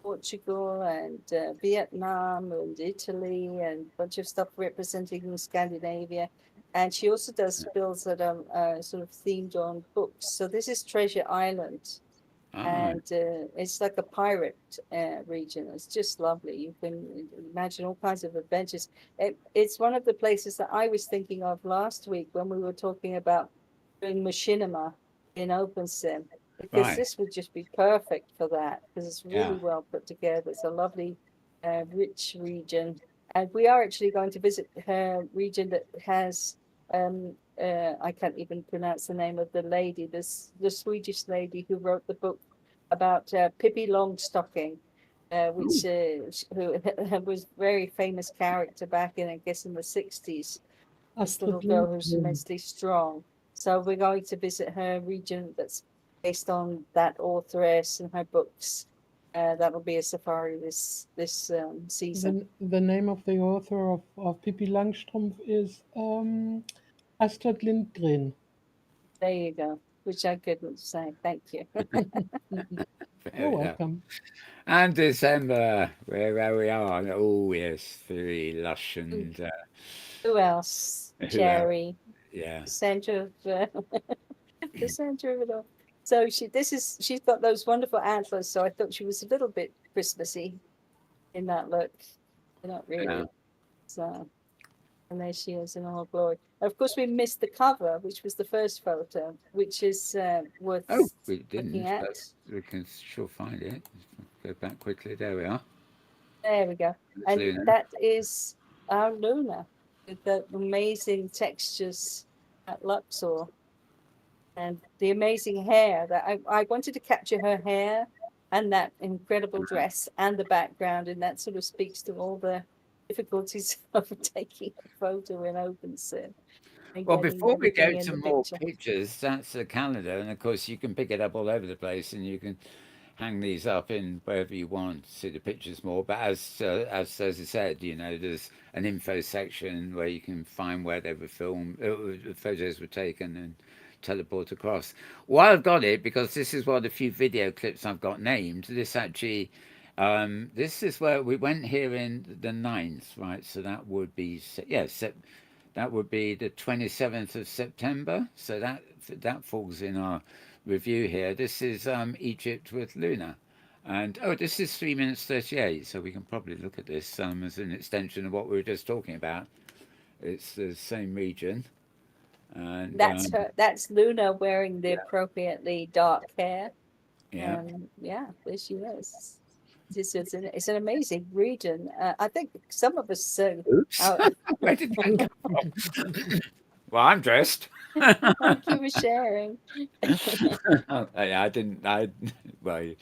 Portugal and Vietnam and Italy and a bunch of stuff representing Scandinavia. And she also does builds that are sort of themed on books. So this is Treasure Island, there. and it's like a pirate region. It's just lovely. You can imagine all kinds of adventures. It's one of the places that I was thinking of last week when we were talking about doing machinima in Opensim, because Right. this would just be perfect for that because it's Yeah. really well put together. It's a lovely, rich region, and we are actually going to visit her region that has. I can't even pronounce the name of the lady, the Swedish lady who wrote the book about Pippi Longstocking, which who was a very famous character back in, I guess, in the 60s. This little Astrid girl who's Lindgren. immensely strong. So we're going to visit her region that's based on that authoress and her books. That'll be a safari this season. The name of the author of Pippi Langstrumpf is Astrid Lindgren. There you go, which I couldn't say. Thank you. You're Fair enough. welcome. And December, where we are. Oh, yes, very lush and Who else? who else? Cherry, Yeah. the center of the center of it all. So she's got those wonderful antlers. So I thought she was a little bit Christmassy in that look. But not Yeah. really. So and there she is in all glory. Of course, we missed the cover, which was the first photo, which is Oh, worth we looking didn't, but at. we can sure find it. Go back quickly. There we are. There we go. There's And Luna. that is our Luna with the amazing textures at Luxor and the amazing hair that I wanted to capture her hair and that incredible dress and the background. And that sort of speaks to all the difficulties of taking a photo in Opensim and Well, getting before we go everything in to the more picture. pictures, that's the calendar, and of course you can pick it up all over the place, and you can hang these up in wherever you want to see the pictures more. But as Thirza said, you know, there's an info section where you can find where they were filmed, the photos were taken, and teleport across. Well, I've got it because this is one of the few video clips I've got named. This actually. This is where we went here in the 9th, right? So that would be, yeah, that would be the 27th of September. So that falls in our review here. This is Egypt with Luna. And oh, this is 3 minutes 38. So we can probably look at this as an extension of what we were just talking about. It's the same region. And That's her. That's Luna wearing the yeah, appropriately dark hair. yeah. Yeah, there she is. It's an amazing region. I think some of us Oops. uh, Where did that come from? Well, I'm dressed. thank you for sharing. I didn't. Well,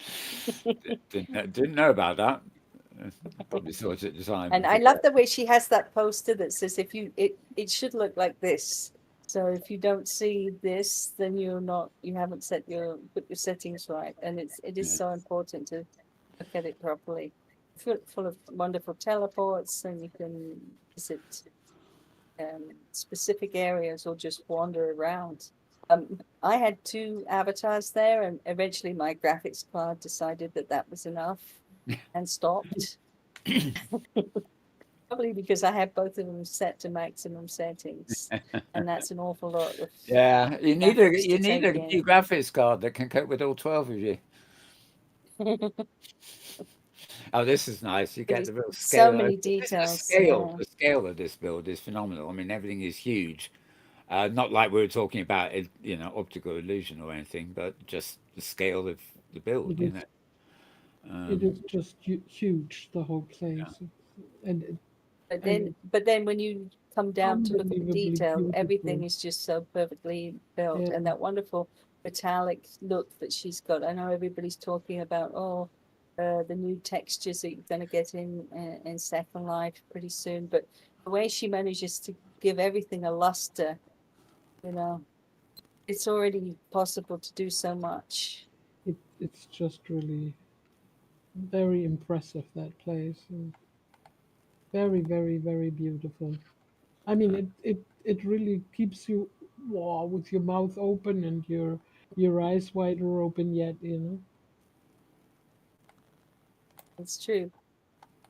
didn't know about that. Probably saw it at the time And and I love forgot. the way she has that poster that says if you it should look like this. So if you don't see this, then you haven't put your settings right. And it is Yeah, so important to look at it properly. Full of wonderful teleports, and you can visit specific areas or just wander around. I had two avatars there, and eventually my graphics card decided that that was enough and stopped. Probably because I have both of them set to maximum settings, and that's an awful lot of yeah. graphics You to need take a in. new graphics card that can cope with all 12 of you. Oh, this is nice. You get Really, the real so scale. many details. Yeah, The scale of this build is phenomenal. I mean, everything is huge. Not like we were talking about, you know, optical illusion or anything, but just the scale of the build. It You know. is it Um, is just huge, the whole yeah, place, and and it's but then when you come down to look at the unbelievably detail, everything beautiful. is just so perfectly built, Yeah, and that wonderful metallic look that she's got. I know everybody's talking about the new textures that you're going to get in Second Life pretty soon, but the way she manages to give everything a luster, you know, it's already possible to do so much. it's just really very impressive, that place, and very beautiful. I mean, it really keeps you, wow, with your mouth open and your eyes wider open yet, you know. It's true.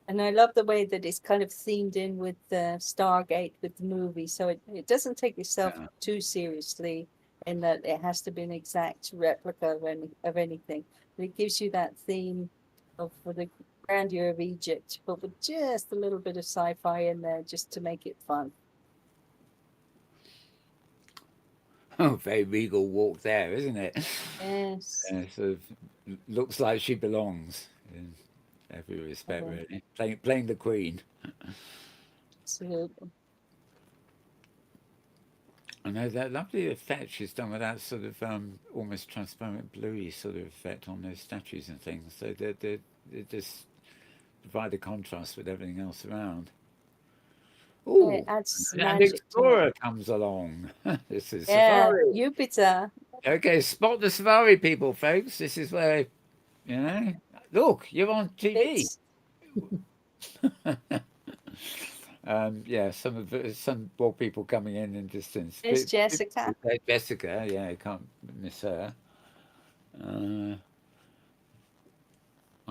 And I love the way that it's kind of themed in with the Stargate with the movie. So it doesn't take itself yeah. too seriously in that it has to be an exact replica of anything. But it gives you that theme of for the grandeur of Egypt, but with just a little bit of sci-fi in there just to make it fun. Oh, very regal walk there, isn't it? Yes. Sort of looks like she belongs in every respect, Okay. really. Playing the queen. So I know that lovely effect she's done with that sort of almost transparent bluey sort of effect on those statues and things. So they just provide the contrast with everything else around. it Ooh, adds and magic to it. Explorer comes along. This is Yeah, Safari. Jupiter. Okay, spot the Safari people, folks. This is where, you know, look, you're on TV. It's Yeah, some more people coming in distance. Miss Jessica. Jessica, yeah, you can't miss her. Uh,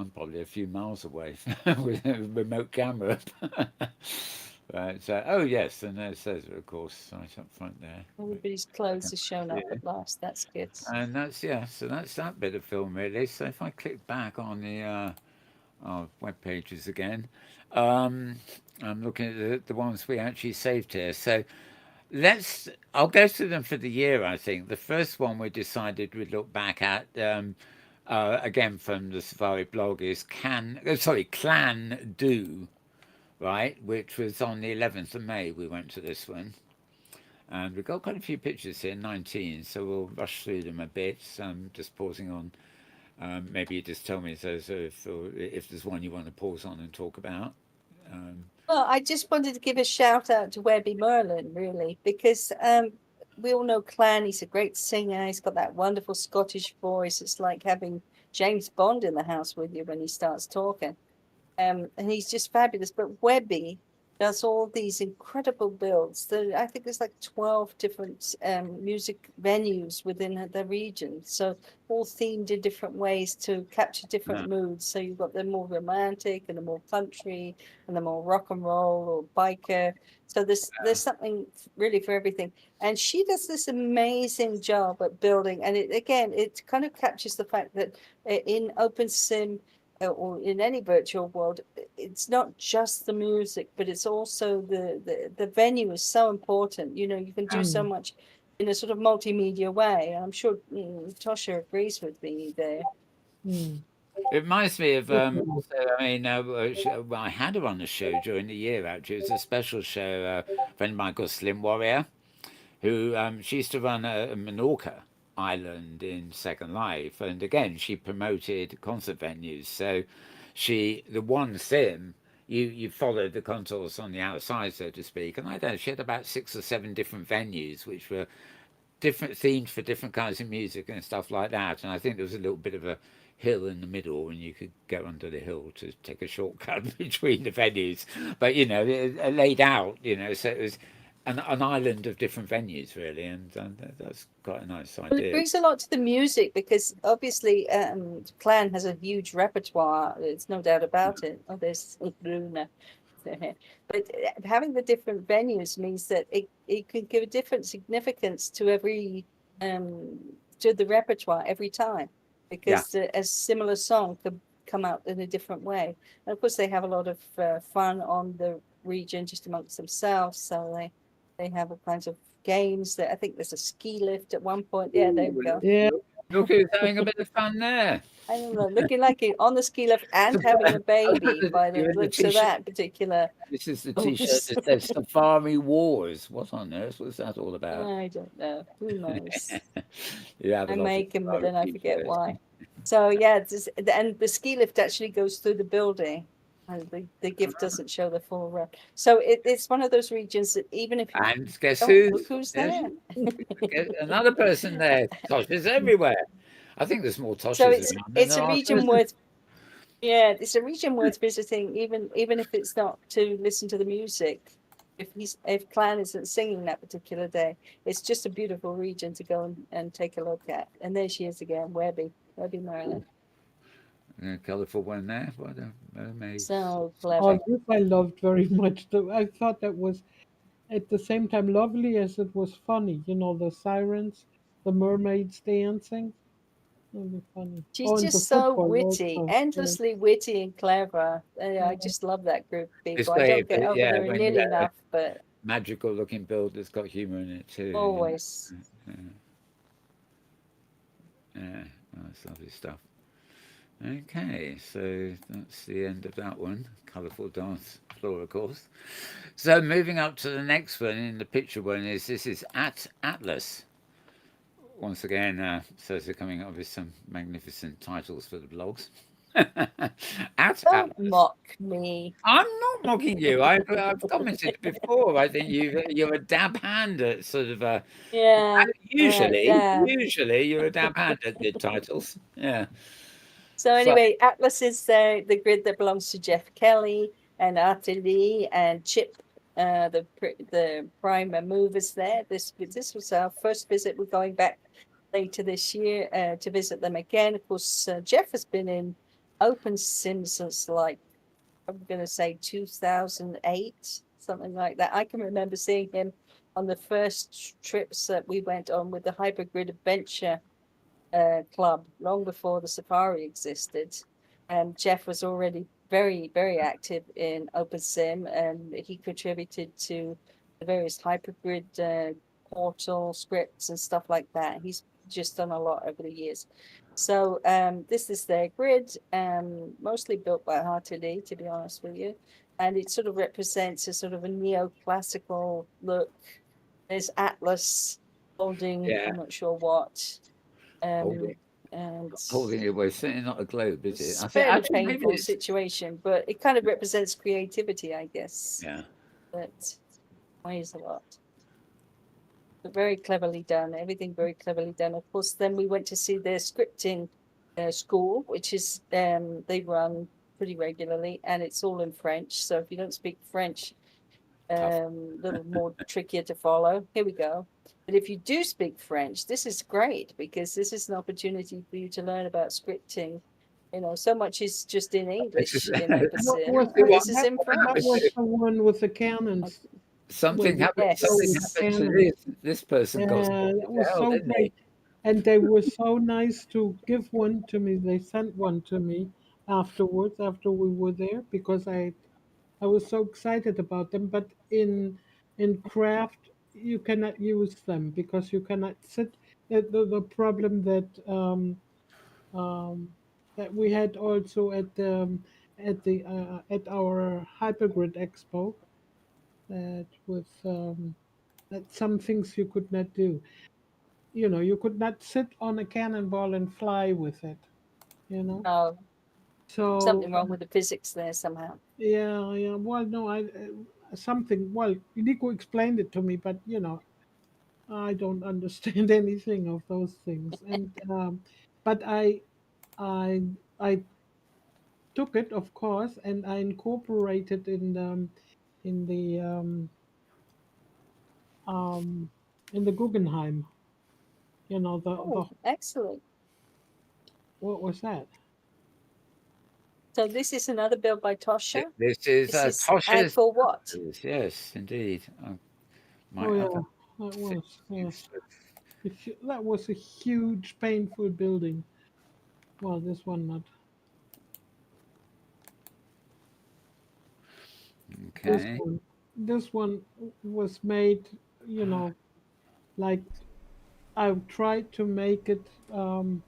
I'm probably a few miles away with a remote camera. But oh yes, and there's Thirza, of course, right up front there. Everybody's I clothes can are shown see up it. at last. That's good. And that's yeah, so that's that bit of film really. So if I click back on the our web pages again, um, I'm looking at the ones we actually saved here. So I'll go through them for the year. I think the first one we decided we'd look back at. Again from the Safari blog is Clan Do, right, which was on the 11th of May. We went to this one, and we've got quite a few pictures here, 19, so we'll rush through them a bit. Just pausing on, maybe you just tell me if there's one you want to pause on and talk about. Um, Well, I just wanted to give a shout out to Webby Merlin, really, because we all know Clan. He's a great singer. He's got that wonderful Scottish voice. It's like having James Bond in the house with you when he starts talking. And he's just fabulous. But Webby does all these incredible builds. I think there's like 12 different music venues within the region. So all themed in different ways to capture different yeah, moods. So you've got the more romantic and the more country and the more rock and roll or biker. So there's something really for everything. And she does this amazing job at building. And it kind of captures the fact that in Opensim, or in any virtual world, it's not just the music, but it's also the venue is so important. You know, you can do so Mm. much in a sort of multimedia way. I'm sure Tosha agrees with me there. Mm. it reminds me of Definitely. so I mean, well, I had her on the show during the year. Actually, it was a special show. A friend of mine called Slim Warrior, who she used to run a Menorca island in Second Life, and again she promoted concert venues. So the one sim, you followed the contours on the outside, so to speak, and I don't know, she had about 6 or 7 different venues which were different themes for different kinds of music and stuff like that. And I think there was a little bit of a hill in the middle, and you could go under the hill to take a shortcut between the venues. But it laid out, so it was an island of different venues really, and that's quite a nice Well, it idea. brings a lot to the music because obviously Clan has a huge repertoire. There's no doubt about it. Oh, there's Luna. But having the different venues means that it could give a different significance to every to the repertoire every time Yeah, because a similar song could come out in a different way. And of course, they have a lot of fun on the region just amongst themselves. So they have all kinds of games. That I think there's a ski lift at one point. Yeah, there we ooh, go. Yeah. look who's having a bit of fun there. I don't know, looking like it on the ski lift and having a baby by the You're in the looks of t-shirt. that particular This is the t-shirt post. that says Safari Wars. What on earth was that all about? I don't know. Who knows? You have a I lovely make him, but safari then I forget t-shirt. why. So yeah, and the ski lift actually goes through the building. And the gift doesn't show the full run. So it's one of those regions that even if you And guess don't look who's there's there. another person there. Tosha's everywhere. I think there's more So Toshas around than it's there a are region Thursdays. worth it's a region worth visiting, even if it's not to listen to the music. If Clan isn't singing that particular day, it's just a beautiful region to go and take a look at. And there she is again, Webby Merlin. A colourful one there. What a mermaid. So Oh, clever. this I loved very much. I thought that was at the same time lovely as it was funny. You know, the sirens, the mermaids dancing. Really funny. She's Oh, and the just so football witty, also. Yeah. endlessly witty and clever. I Yeah. just love that group of This people. I way, don't get but over yeah, there when you nearly get a enough, but magical looking build that's got humour in it too. always. Yeah, yeah, that's lovely stuff. Okay, so that's the end of that one. Colourful dance floor, of course. So moving up to the next one in the picture one this is at Atlas. Once again, so they're coming up with some magnificent titles for the blogs. At Don't Atlas. mock me. I'm not mocking you. I've commented before. I think you're a dab hand at sort of Yeah, yeah. usually you're a dab hand at the titles. Yeah. So So anyway, Atlas is the grid that belongs to Jeff Kelly and Artie and Chip, the prime movers there. This was our first visit. We're going back later this year to visit them again. Of course, Jeff has been in Opensim since like, I'm going to say 2008, something like that. I can remember seeing him on the first trips that we went on with the Hypergrid Adventure Club, long before the Safari existed. And Jeff was already very, very active in Opensim, and he contributed to the various Hypergrid portal scripts and stuff like that. He's just done a lot over the years. So this is their grid, mostly built by Hartley, to be honest with you. And it sort of represents a sort of a neoclassical look. There's Atlas holding, Yeah. I'm not sure what. Holding, And holding it away. Certainly not a globe, is it? it's I a think fairly actually maybe painful it's situation, but it kind of represents creativity, I guess. yeah. That weighs a lot. But very cleverly done. Everything very cleverly done. Of course, then we went to see their scripting school, which is they run pretty regularly, and it's all in French. So if you don't speak French, Tough. a little more trickier to follow. Here we go. But if you do speak French, this is great because this is an opportunity for you to learn about scripting. You know, so much is just in It's English just, in What Opensim, was but the, this is in that French. was the one with the cannons. something With happened. Something Yes. happened to cannons. this person got sent That to was hell, so didn't he? great. And they were so nice to give one to me. They sent one to me afterwards, after we were there, because I was so excited about them. But in craft, you cannot use them because you cannot sit. The problem um, that we had also at our Hypergrid Expo, that with that some things you could not do. You know, you could not sit on a cannonball and fly with it. You know, Oh, so something wrong with the physics there somehow. yeah, yeah. Well, no, I something. Well, Nico explained it to me, but you know, I don't understand anything of those things. And but I, I took it, of course, and I incorporated in the um, um, in the Guggenheim. You know, the Oh, excellent. what was that? So this is another build by Tosha. This is This is Tosha's. Angkor Wat. Yes, indeed. I Oh might have yeah, a that thing was yeah. used for- That was a huge, painful building. Well, this one not. This Okay. one, this one was made. You know, like I tried to make it so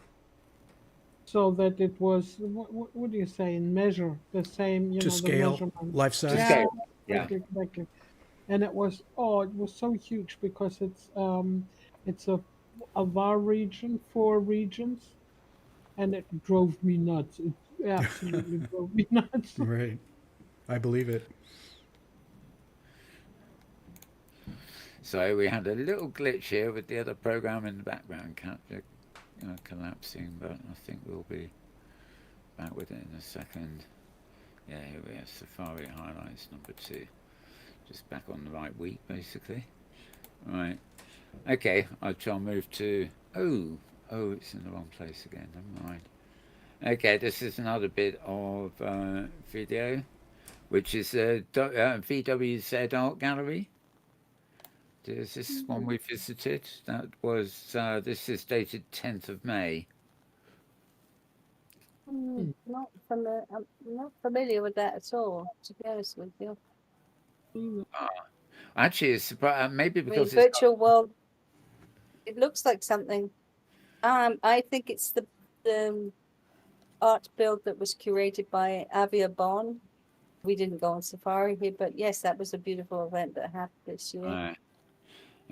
that it was. What do you say in measure? The same. You To know, the scale, measurement. life To size. Yeah, scale. Yeah. exactly. And it was it was so huge because it's a VAR region, 4 regions, and it drove me nuts. It absolutely drove me nuts. Right. I believe it. So we had a little glitch here with the other program in the background collapsing, but I think we'll be back with it in a second. Yeah, here we are. Safari highlights number 2. Just back on the right week, basically. Right. Okay, I'll try and move to. Oh, it's in the wrong place again. Never mind. Okay, this is another bit of video, which is VWZ Art Gallery. This is one we visited. That was. This is dated 10th of May. Hmm. I'm not familiar with that at all, to be honest with you. Actually, it's maybe I mean, because it's not. virtual world, it looks like something. I think it's the art build that was curated by Avia Bon. We didn't go on safari here, but yes, that was a beautiful event that happened this year.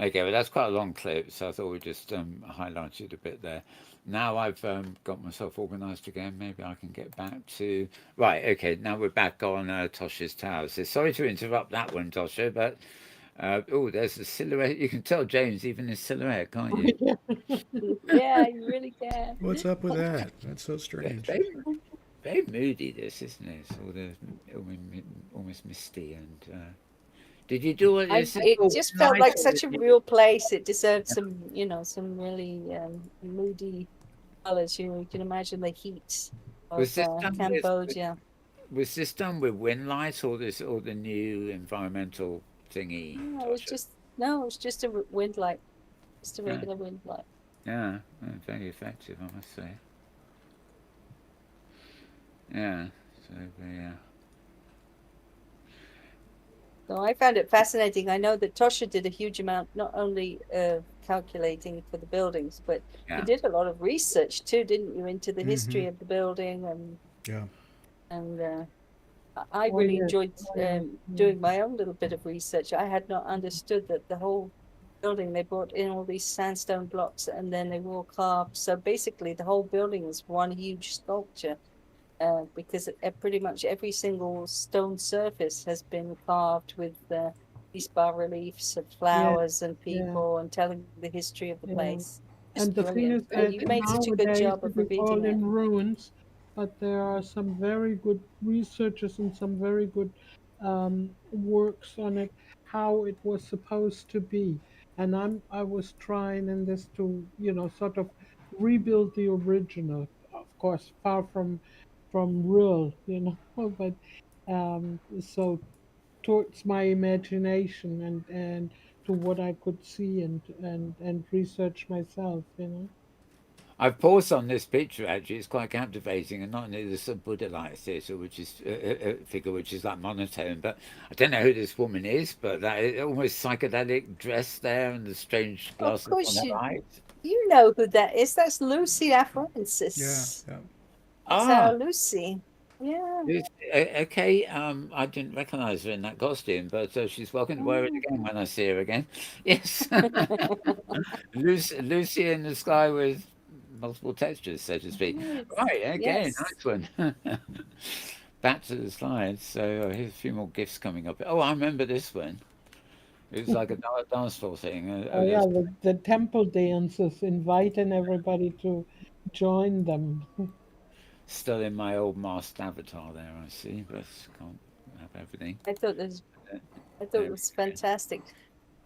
Okay, well, that's quite a long clip, so I thought we'd just highlight it a bit there. Now I've got myself organised again, maybe I can get back to... Right, okay, now we're back on Tosha's Towers. So sorry to interrupt that one, Tosha, but... there's a silhouette. You can tell James even in silhouette, can't you? Yeah, you really can. What's up with that? That's so It's strange. very, very moody, this, isn't it? It's all the almost misty and... Did you do it? It just felt like such a real place. It deserved some, some really moody colors. You can imagine the heat Was of this done Cambodia. was this done with wind light or the new environmental thingy, No, Tosha? it was just a wind light, just a Yeah, regular wind light. yeah, very effective, I must say. Yeah, so yeah. So I found it fascinating. I know that Tosha did a huge amount, not only of calculating for the buildings, but you Yeah. did a lot of research too, didn't you, into the Mm-hmm. history of the building Yeah. and I Oh really yes, enjoyed oh yes, yeah. doing my own little bit of research. I had not understood that the whole building, they brought in all these sandstone blocks and then they were all carved. So basically, the whole building is one huge sculpture because pretty much every single stone surface has been carved with these bas reliefs of Yeah, flowers and yeah, people and telling the history of the yeah. place. And Just the thing brilliant. is And that you made such a good nowadays job it of is repeating all it. in ruins, but there are some very good researchers and some very good works on it, how it was supposed to be. And I was trying in this to, sort of rebuild the original, of course, far from real, but so towards my imagination and to what I could see and research myself. I've paused on this picture actually. It's quite captivating, and not only the sort of Buddha-like theatre, which is figure, which is like monotone, but I don't know who this woman is, but that almost psychedelic dress there and the strange Of glasses on course, her eyes. you know who that is. That's Lucy Yeah. Afrancis. Yeah. That's Ah, our Lucy. Yeah. okay. I didn't recognise her in that costume, but she's welcome to wear it Oh. again when I see her again. Yes, Lucy in the sky with multiple textures, so to speak. Yes. Right. Okay. Yes. Nice one. Back to the slides. So here's a few more gifts coming up. Oh, I remember this one. It was like a dance floor thing. Oh yeah, the temple dances, inviting everybody to join them. Still in my old masked avatar there, I see, but can't have everything. I thought it was, Uh, I thought There it we was go. fantastic.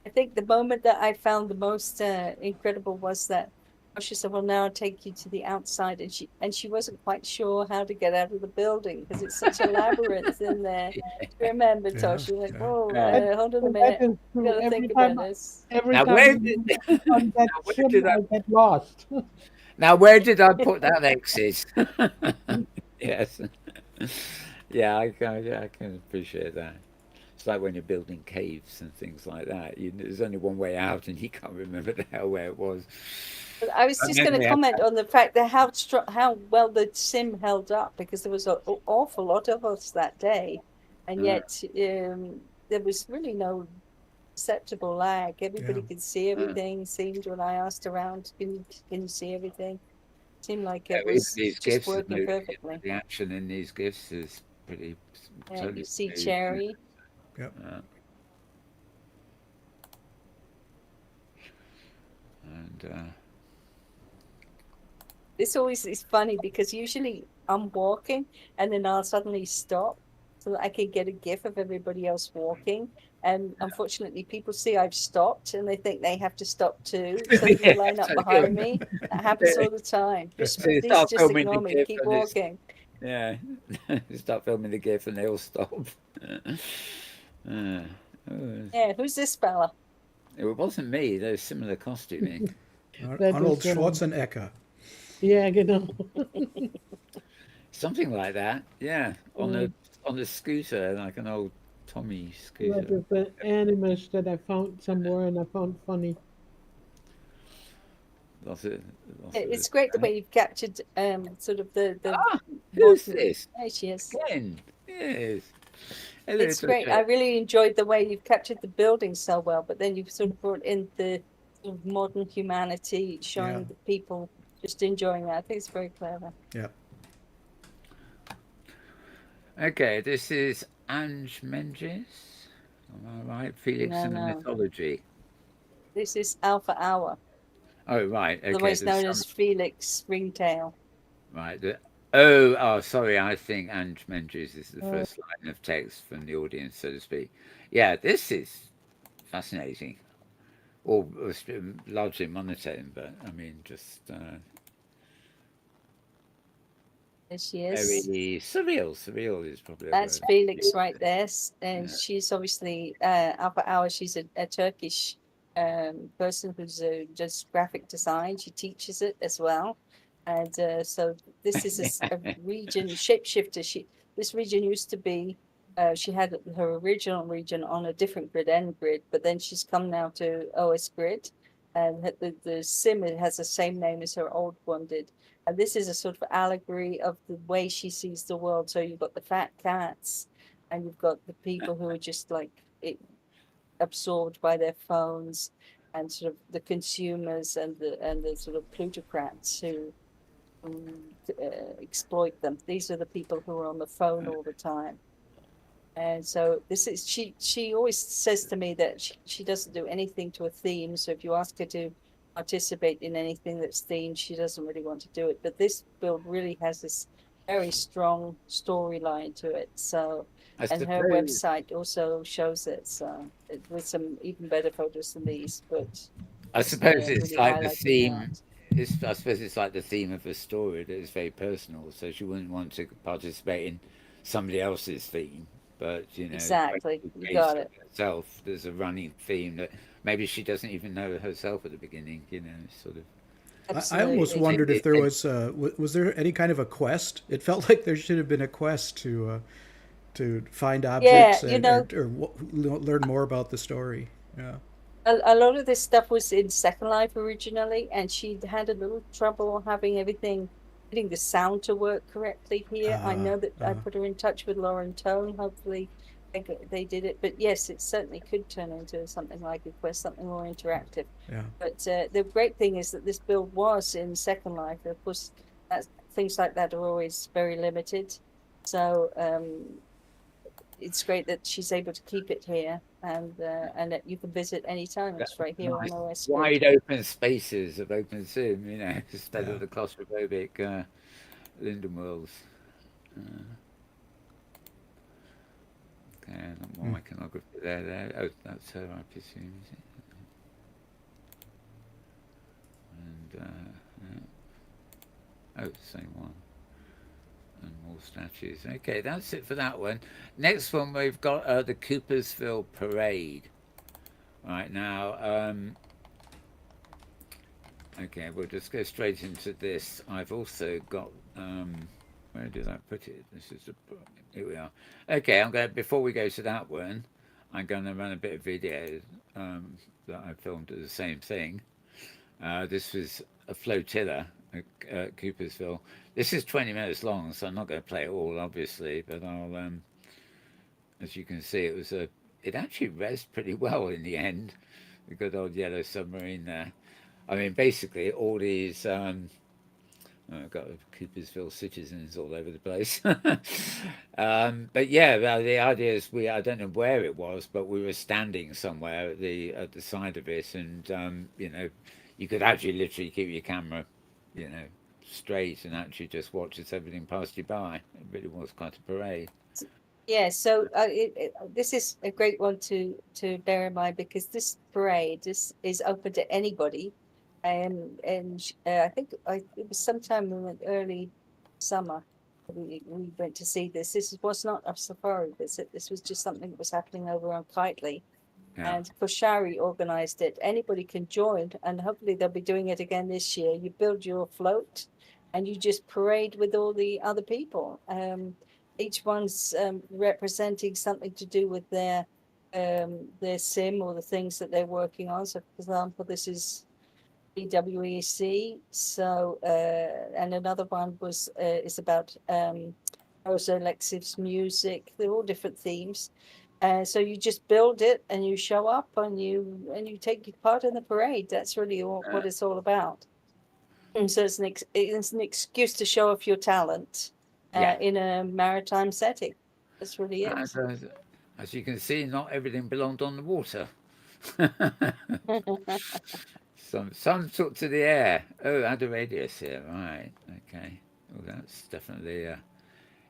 I think the moment that I found the most incredible was that she said, "Well, now I'll take you to the outside," and she wasn't quite sure how to get out of the building because it's such a labyrinth in there. Do you remember, Yeah. Tosh? You're like, Yeah. "Oh, Yeah. hold on a That minute, is we true. got to think Every about time, this." every Now time where I'm did on that now where ship, did I I get lost. where did I put that exit? Yes. Yeah, I can appreciate that. It's like when you're building caves and things like that. There's only one way out, and you can't remember the hell where it was. But I was I just going to memory have comment on the fact that how well the sim held up because there was an awful lot of us that day, and that. yet there was really no perceptible lag. Yeah. Everybody could see Uh, everything. Seemed when I asked around, can you see everything? Seemed like it even was these just gifts, working perfectly. the action in these gifts is pretty Yeah, you totally see smooth. Cherry. Yep. Uh, and This always is funny because usually I'm walking and then I'll suddenly stop so that I can get a gif of everybody else walking. And unfortunately, people see I've stopped and they think they have to stop too. So they yeah, line up so behind me. That happens all the time. Just so you please start just filming the ignore me. gif, Keep and it's walking. yeah, you start filming the gif, and they all stop. Uh, oh, Yeah, who's this fella? it wasn't me. There's similar costuming. That Arnold is, Schwarzenegger. yeah, Something like that. Yeah, uh, on the scooter, like an old Tommy that scooter. is an animus that I found somewhere and I found funny. Lots of lots of It's this. great the way you've captured sort of the Ah, who's modern. this? There she is. Ken. Yes. Hello, It's great. I Tosha. really enjoyed the way you've captured the building so well, but then you've sort of brought in the sort of modern humanity, Yeah. showing the people just enjoying that. I think it's very clever. Yeah. Okay, this is Ange Menges. Am I right? Felix No, and the no. Mythology. This is Alpha Hour, Oh, right. Okay. otherwise There's known some. as Felix Ringtail. Right. Oh, sorry. I think Ange Menges is the Uh, first line of text from the audience, so to speak. Yeah, this is fascinating. Or largely monotone, but I mean, just There she is. Very surreal. Surreal is probably a That's word. Felix right there. And Yeah. she's obviously Alpha Hour. She's a Turkish person who's does graphic design. She teaches it as well. And so this is a region shapeshifter. This region used to be she had her original region on a different grid, N grid, but then she's come now to OS grid, and the sim has the same name as her old one did. And this is a sort of allegory of the way she sees the world. So you've got the fat cats, and you've got the people who are just like absorbed by their phones, and sort of the consumers and the sort of plutocrats who exploit them. These are the people who are on the phone all the time. And so this is she always says to me that she doesn't do anything to a theme. So if you ask her to participate in anything that's themed, she doesn't really want to do it. But this build really has this very strong storyline to it. So, I and her suppose. website also shows it. So with some even better photos than these, but I just suppose it's really like the highlighting theme. that. I suppose it's like the theme of a story that is very personal. So she wouldn't want to participate in somebody else's theme, but Exactly, you based got on it. herself, there's a running theme that maybe she doesn't even know herself at the beginning. Sort of. I almost Absolutely. wondered if there It, was was there any kind of a quest? It felt like there should have been a quest to find Yeah, objects you and know, learn more about the story. Yeah. a lot of this stuff was in Second Life originally, and she had a little trouble having everything, getting the sound to work correctly here. I Uh, know that I uh, put her in touch with Lauren Tone. Hopefully, they did it. But yes, it certainly could turn into something like a quest, something more interactive. yeah. But the great thing is that this build was in Second Life. Of course, things like that are always very limited. So it's great that she's able to keep it here, and that you can visit anytime. that It's right here on nice OS Grid. wide open spaces of Opensim, instead Yeah. of the claustrophobic Linden worlds. Uh, okay, not more Mm. iconography there. Oh, that's her, I presume, is it? And oh, same one. And more statues. Okay, that's it for that one. Next one, we've got the Coopersville Parade. Right now, okay, we'll just go straight into this. I've also got where did I put it? This is here we are. Okay, I'm going before we go to that one. I'm going to run a bit of video that I filmed at the same thing. This was a flotilla at Coopersville. This is 20 minutes long, so I'm not going to play it all, obviously, but I'll, as you can see, it actually rezzed pretty well in the end. The good old yellow submarine there. I mean, basically, all these. I've got Coopersville citizens all over the place. But yeah, well, the idea is I don't know where it was, but we were standing somewhere at the side of it, and you could actually literally keep your camera, you know, straight and actually just watch as everything passed you by. It really was quite a parade. Yeah, so this is a great one to bear in mind, because this parade is open to anybody, and I think it was sometime in the early summer we went to see this. This was not a safari visit. This was just something that was happening over on Kitely, Yeah. and Koshari organized it. Anybody can join, and hopefully they'll be doing it again this year. You build your float, and you just parade with all the other people. Each one's representing something to do with their sim or the things that they're working on. So, for example, this is BWEC. So, and another one is about Rosa Alexiev's music. They're all different themes. So you just build it, and you show up, and you take part in the parade. That's really what it's all about. And so it's an excuse to show off your talent Yeah. in a maritime setting. That's really And, it. as you can see, not everything belonged on the water. Some took to the air. Oh, add a radius here. Right. Okay. Oh, that's definitely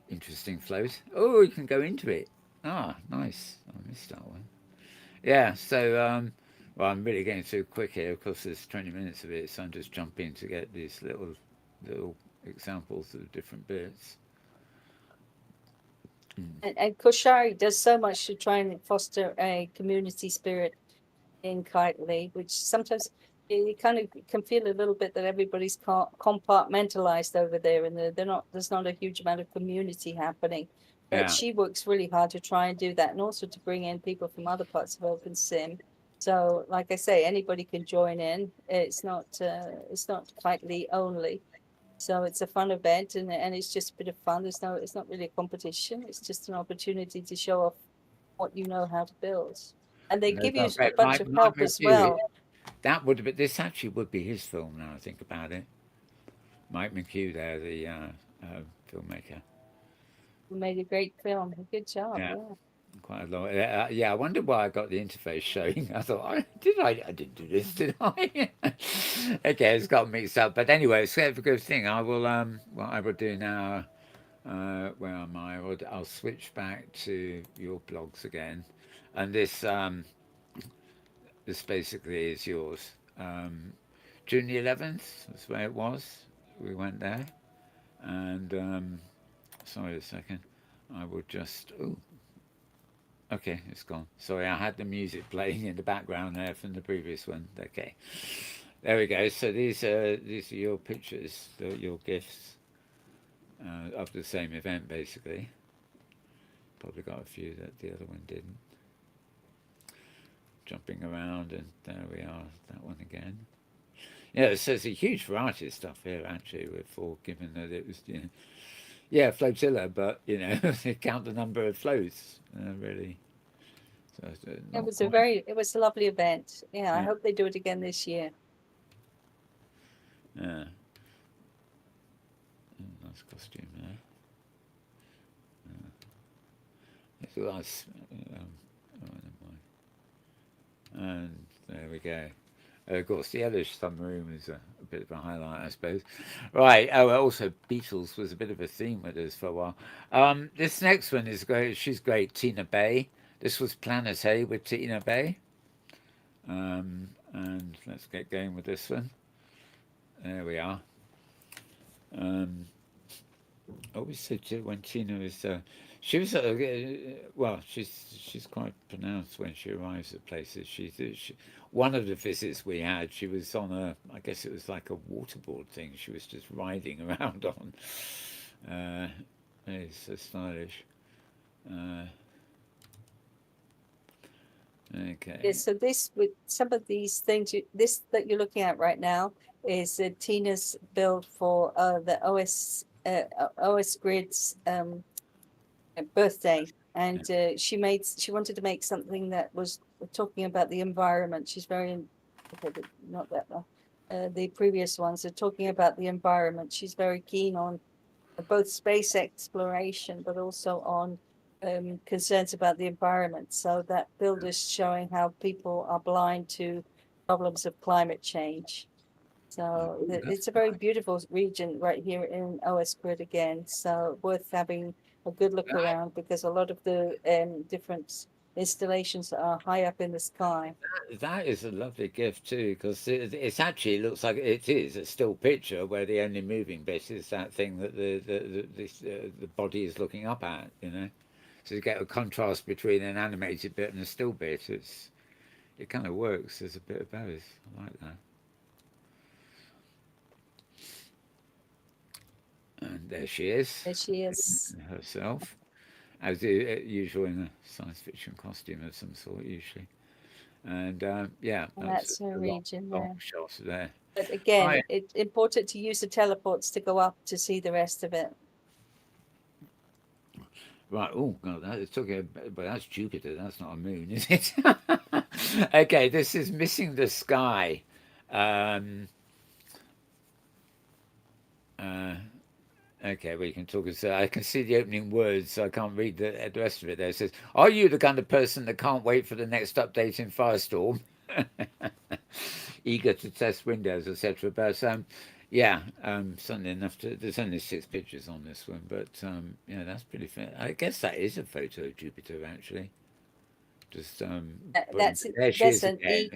interesting float. Oh, you can go into it. Ah, nice. I missed that one. Yeah. So, well, I'm really getting too quick here. Of course, there's 20 minutes of it, so I'm just jumping to get these little examples of different bits. And Koshari does so much to try and foster a community spirit in Kitely, which sometimes you kind of can feel a little bit that everybody's compartmentalized over there, and there's not a huge amount of community happening. But Yeah. she works really hard to try and do that, and also to bring in people from other parts of Opensim. So, like I say, anybody can join in. It's not Kitely only. So it's a fun event, and it's just a bit of fun. It's not really a competition. It's just an opportunity to show off what you know how to build. And they And give there's you our a great bunch of Mike help as McHugh. well. That would have been, this actually would be his film now I think about it. Mike McHugh there, the filmmaker. We made a great film. Good job. Yeah. Yeah. Quite a lot. Yeah, I wondered why I got the interface showing. I thought, I didn't do this, did I? Okay, it's got mixed up. But anyway, it's a good thing. I will, what I will do now, where am I? I'll switch back to your blogs again. And this basically is yours. June the 11th, that's where it was. We went there. And, sorry a second. I will just, oh, okay, it's gone. Sorry, I had the music playing in the background there from the previous one. Okay, there we go. So these are your pictures, your gifts of the same event, basically. Probably got a few that the other one didn't. Jumping around, and there we are. That one again. Yeah, so there's a huge variety of stuff here. Actually, for given that it was, yeah, flotilla, but count the number of floats. Really. So not quite. It was a lovely event. Yeah, I Yeah. hope they do it again this year. Yeah. Nice costume there. It's nice. Oh, never mind. And there we go. Of course, the yellowish submarine was a bit of a highlight, I suppose. Right. Oh, also, Beatles was a bit of a theme with us for a while. This next one is great. She's great. Tina Bay. This was Planet A with Tina Bay. And let's get going with this one. There we are. Always said when Tina was, she was, well, she's quite pronounced when she arrives at places. One of the visits we had, she was on I guess it was like a waterboard thing. She was just riding around on. It's so stylish. Okay. Yeah, so this with some of these things, this that you're looking at right now is Tina's build for the OS Grid's birthday, and she wanted to make something that was talking about the environment. She's very okay, not that one. The previous ones are talking about the environment. She's very keen on both space exploration, but also on concerns about the environment. So that build is showing how people are blind to problems of climate change. So it's a very beautiful region right here in OS Grid again. So worth having a good look around, because a lot of the different installations are high up in the sky. That is a lovely gift too, because it's actually looks like it is a still picture where the only moving bit is that thing that the body is looking up at. So you get a contrast between an animated bit and a still bit. It kind of works as a bit of both. I like that. And there she is. There she is. Herself, as usual in a science fiction costume of some sort, usually. And yeah, And that's her region there. long shot there. But again, Right. it's important to use the teleports to go up to see the rest of it. Right. Oh God, that is talking. But that's Jupiter. That's not a moon, is it? Okay. This is missing the sky. Um, okay, we can talk. So I can see the opening words, so I can't read the rest of it. There it says, "Are you the kind of person that can't wait for the next update in Firestorm? Eager to test Windows, etc." But yeah, certainly enough to. There's only 6 pictures on this one, but yeah, that's pretty fair. I guess that is a photo of Jupiter, actually. Just there she is an again.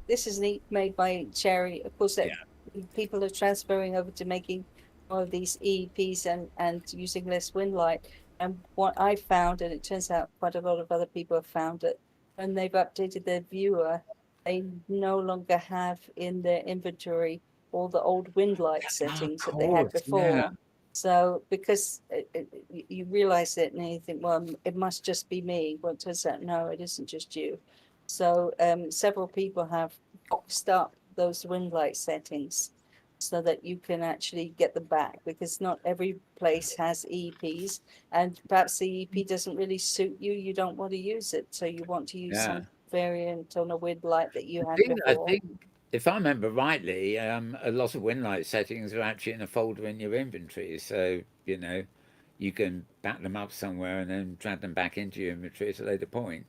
this is an ink made by Cherry. Of course, that Yeah. people are transferring over to making of these EEPs and using less wind light. And what I found, and it turns out quite a lot of other people have found it, when they've updated their viewer, they no longer have in their inventory all the old wind light Of settings that they had course, yeah. before. So because you realize it and you think, well, it must just be me. Well, it turns out, no, it isn't just you. So several people have boxed up those wind light settings so that you can actually get them back, because not every place has EEPs, and perhaps the EEP doesn't really suit you. You don't want to use it, so you want to use Yeah. some variant on a wind light that you I had think, I before. think if I remember rightly, a lot of wind light settings are actually in a folder in your inventory. So, you know, you can back them up somewhere and then drag them back into your inventory at a later point.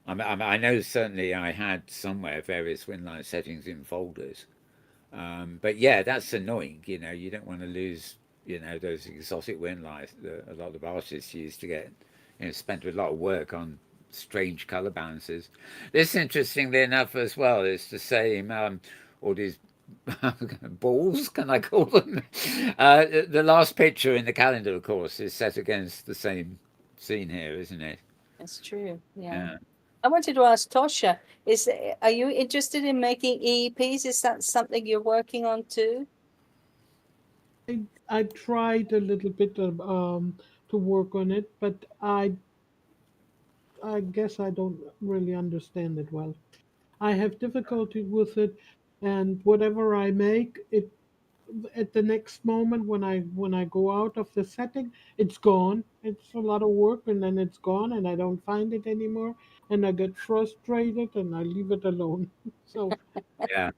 I know certainly I had somewhere various wind light settings in folders. But yeah, that's annoying. You know, you don't want to lose, you know, those exotic wind lights that a lot of artists use to get, you know, spent a lot of work on strange color balances. This, interestingly enough, as well, is the same. All these balls, can I call them? The last picture in the calendar, of course, is set against the same scene here, isn't it? That's true. Yeah. Yeah. I wanted to ask Tosha, are you interested in making EEPs? Is that something you're working on too? I tried a little bit to work on it, but I guess I don't really understand it well. I have difficulty with it, and whatever I make, it at the next moment when I go out of the setting, it's gone. It's a lot of work, and then it's gone, and I don't find it anymore, and I get frustrated, and I leave it alone. So Yeah.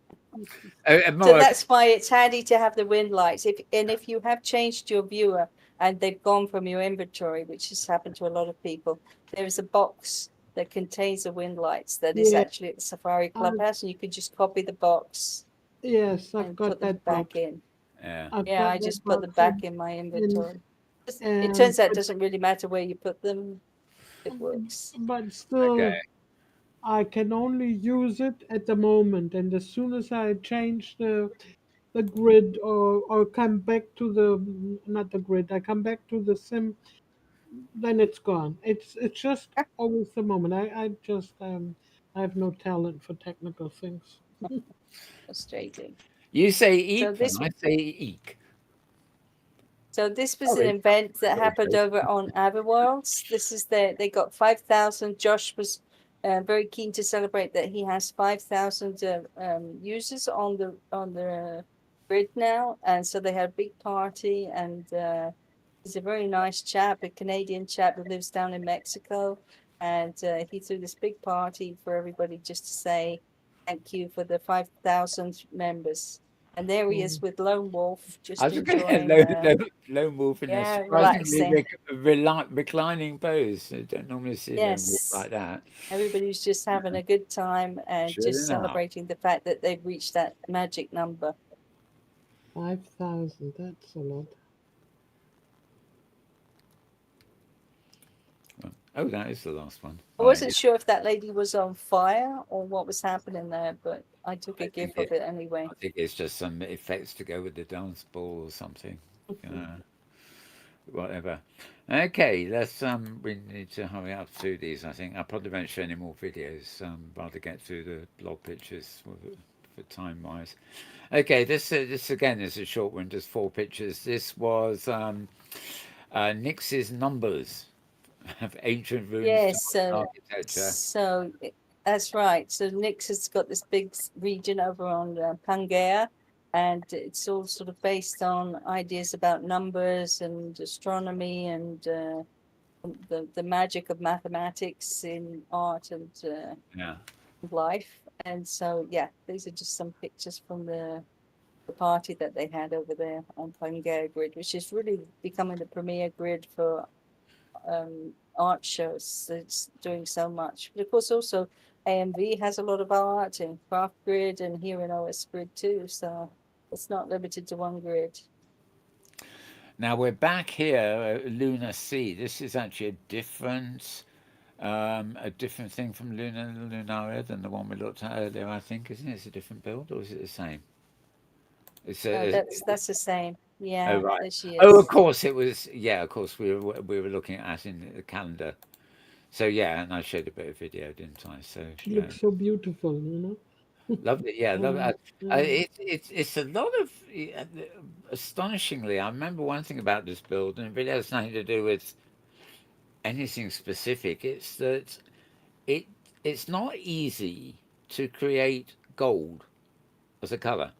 So More, that's why it's handy to have the wind lights. If you have changed your viewer and they've gone from your inventory, which has happened to a lot of people, there is a box that contains the wind lights that is yeah, actually at the Safari I, Clubhouse, and you can just copy the box yes, I've and put got them that back box. in. yeah. I've Yeah, got I that just put them box, back in my and inventory. It and turns out it doesn't really matter where you put them, it works. but Okay. still, I can only use it at the moment, and as soon as I change the grid or come back to the not the grid, I come back to the sim, then it's gone. It's just always the moment. I just I have no talent for technical things. Frustrating. You say So eek and this I say eek. So this was an Sorry. event that happened over on Everworlds. This is they got 5,000. Josh was very keen to celebrate that he has 5,000 users on the grid now, and so they had a big party. And he's a very nice chap, a Canadian chap who lives down in Mexico, and he threw this big party for everybody just to say thank you for the 5,000 members. And there he is Mm. with Lone Wolf, I just was looking at enjoying, lone wolf in a yeah, surprisingly relaxing. reclining pose. I don't normally see lone wolf Yes, like that. everybody's just having a good time and Sure just enough. celebrating the fact that they've reached that magic number. 5,000. That's a lot. Oh, that is the last one. I Right. wasn't sure if that lady was on fire or what was happening there, but I took a I think gif of it anyway. I think it's just some effects to go with the dance ball or something. Whatever. Okay, let's we need to hurry up through these. I think I probably won't show any more videos. Rather get through the blog pictures for time wise. Okay, this again is a short one, just 4 pictures. This was Nix's numbers of ancient runes Yes, architecture. that's right. So Nyx has got this big region over on Pangaea, and it's all sort of based on ideas about numbers and astronomy and the magic of mathematics in art and Yeah. life. And so, yeah, these are just some pictures from the party that they had over there on Pangaea Grid, which is really becoming the premier grid for art shows. It's doing so much. But of course, also AMV has a lot of art and Craft Grid and here in OS Grid too. So it's not limited to one grid. Now we're back here at Lunar Sea. This is actually a different thing from Lunaria than the one we looked at earlier. I think, isn't it? It's a different build, or is it the same? It's No, a, that's the same. Yeah, Oh right. there she Oh, of is. course it was. Yeah, of course we were looking at in the calendar. So yeah, and I showed a bit of video, didn't I? So She yeah, looks so beautiful, you know. lovely. Yeah, love it. Yeah. It's a lot of astonishingly. I remember one thing about this build, and it really has nothing to do with anything specific. It's that it it's not easy to create gold as a color.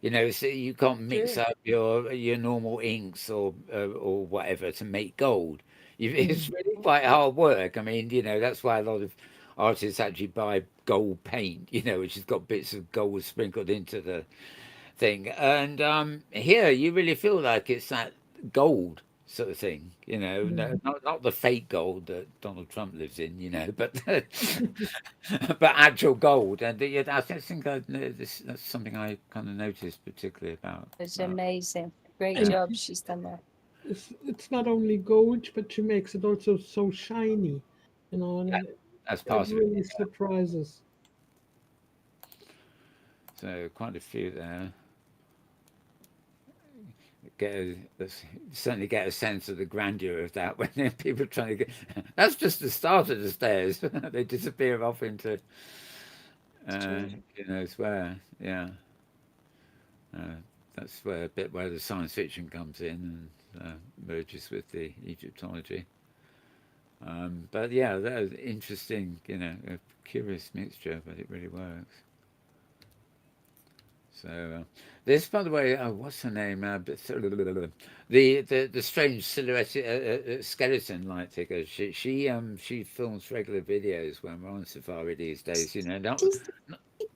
You know, so you can't mix True. up your normal inks or whatever to make gold. It's Mm. really quite hard work. I mean, that's why a lot of artists actually buy gold paint, which has got bits of gold sprinkled into the thing. And here you really feel like it's that gold sort of thing, no, Mm. not the fake gold that Donald Trump lives in, but but actual gold. And yeah, I think that's something I kind of noticed particularly about. It's amazing. Great And job she's done there. it's not only gold, but she makes it also so shiny, Yeah, and that's it part of it. really surprises. So quite a few there. Certainly get a sense of the grandeur of that when people are trying to get. That's just the start of the stairs. They disappear off into It's true. who knows where. Yeah, uh, that's where a bit where the science fiction comes in and merges with the Egyptology. But yeah, that was interesting. A curious mixture, but it really works. So this, by the way, what's her name? The strange silhouette skeleton light figure. She films regular videos when we're on safari these days. Not She's,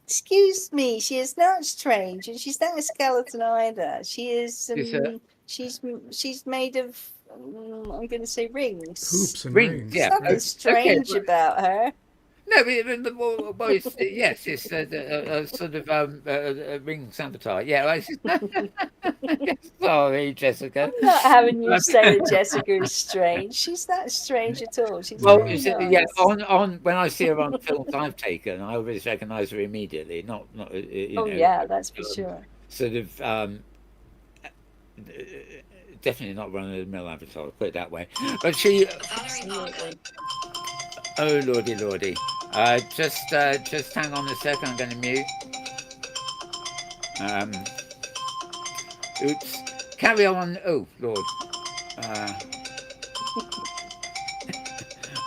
excuse me, she is not strange, and she's not a skeleton either. She is it's she's made of I'm going to say rings. Hoops and rings. There's rings. Yeah. nothing Okay. strange about her. No, well, yes, it's a sort of a rings avatar. Yeah. Sorry, Jessica. I'm not having you say that Jessica is strange. She's not strange at all. She's Well, very yeah, nice. on when I see her on films I've taken, I always recognise her immediately. Not Oh yeah, that's for um, sure. sort of definitely not run of the mill avatar. Put it that way. But she, Absolutely. oh lordy, lordy, just hang on a second. I'm going to mute. Um, oops. Carry on. Oh Lord. Uh,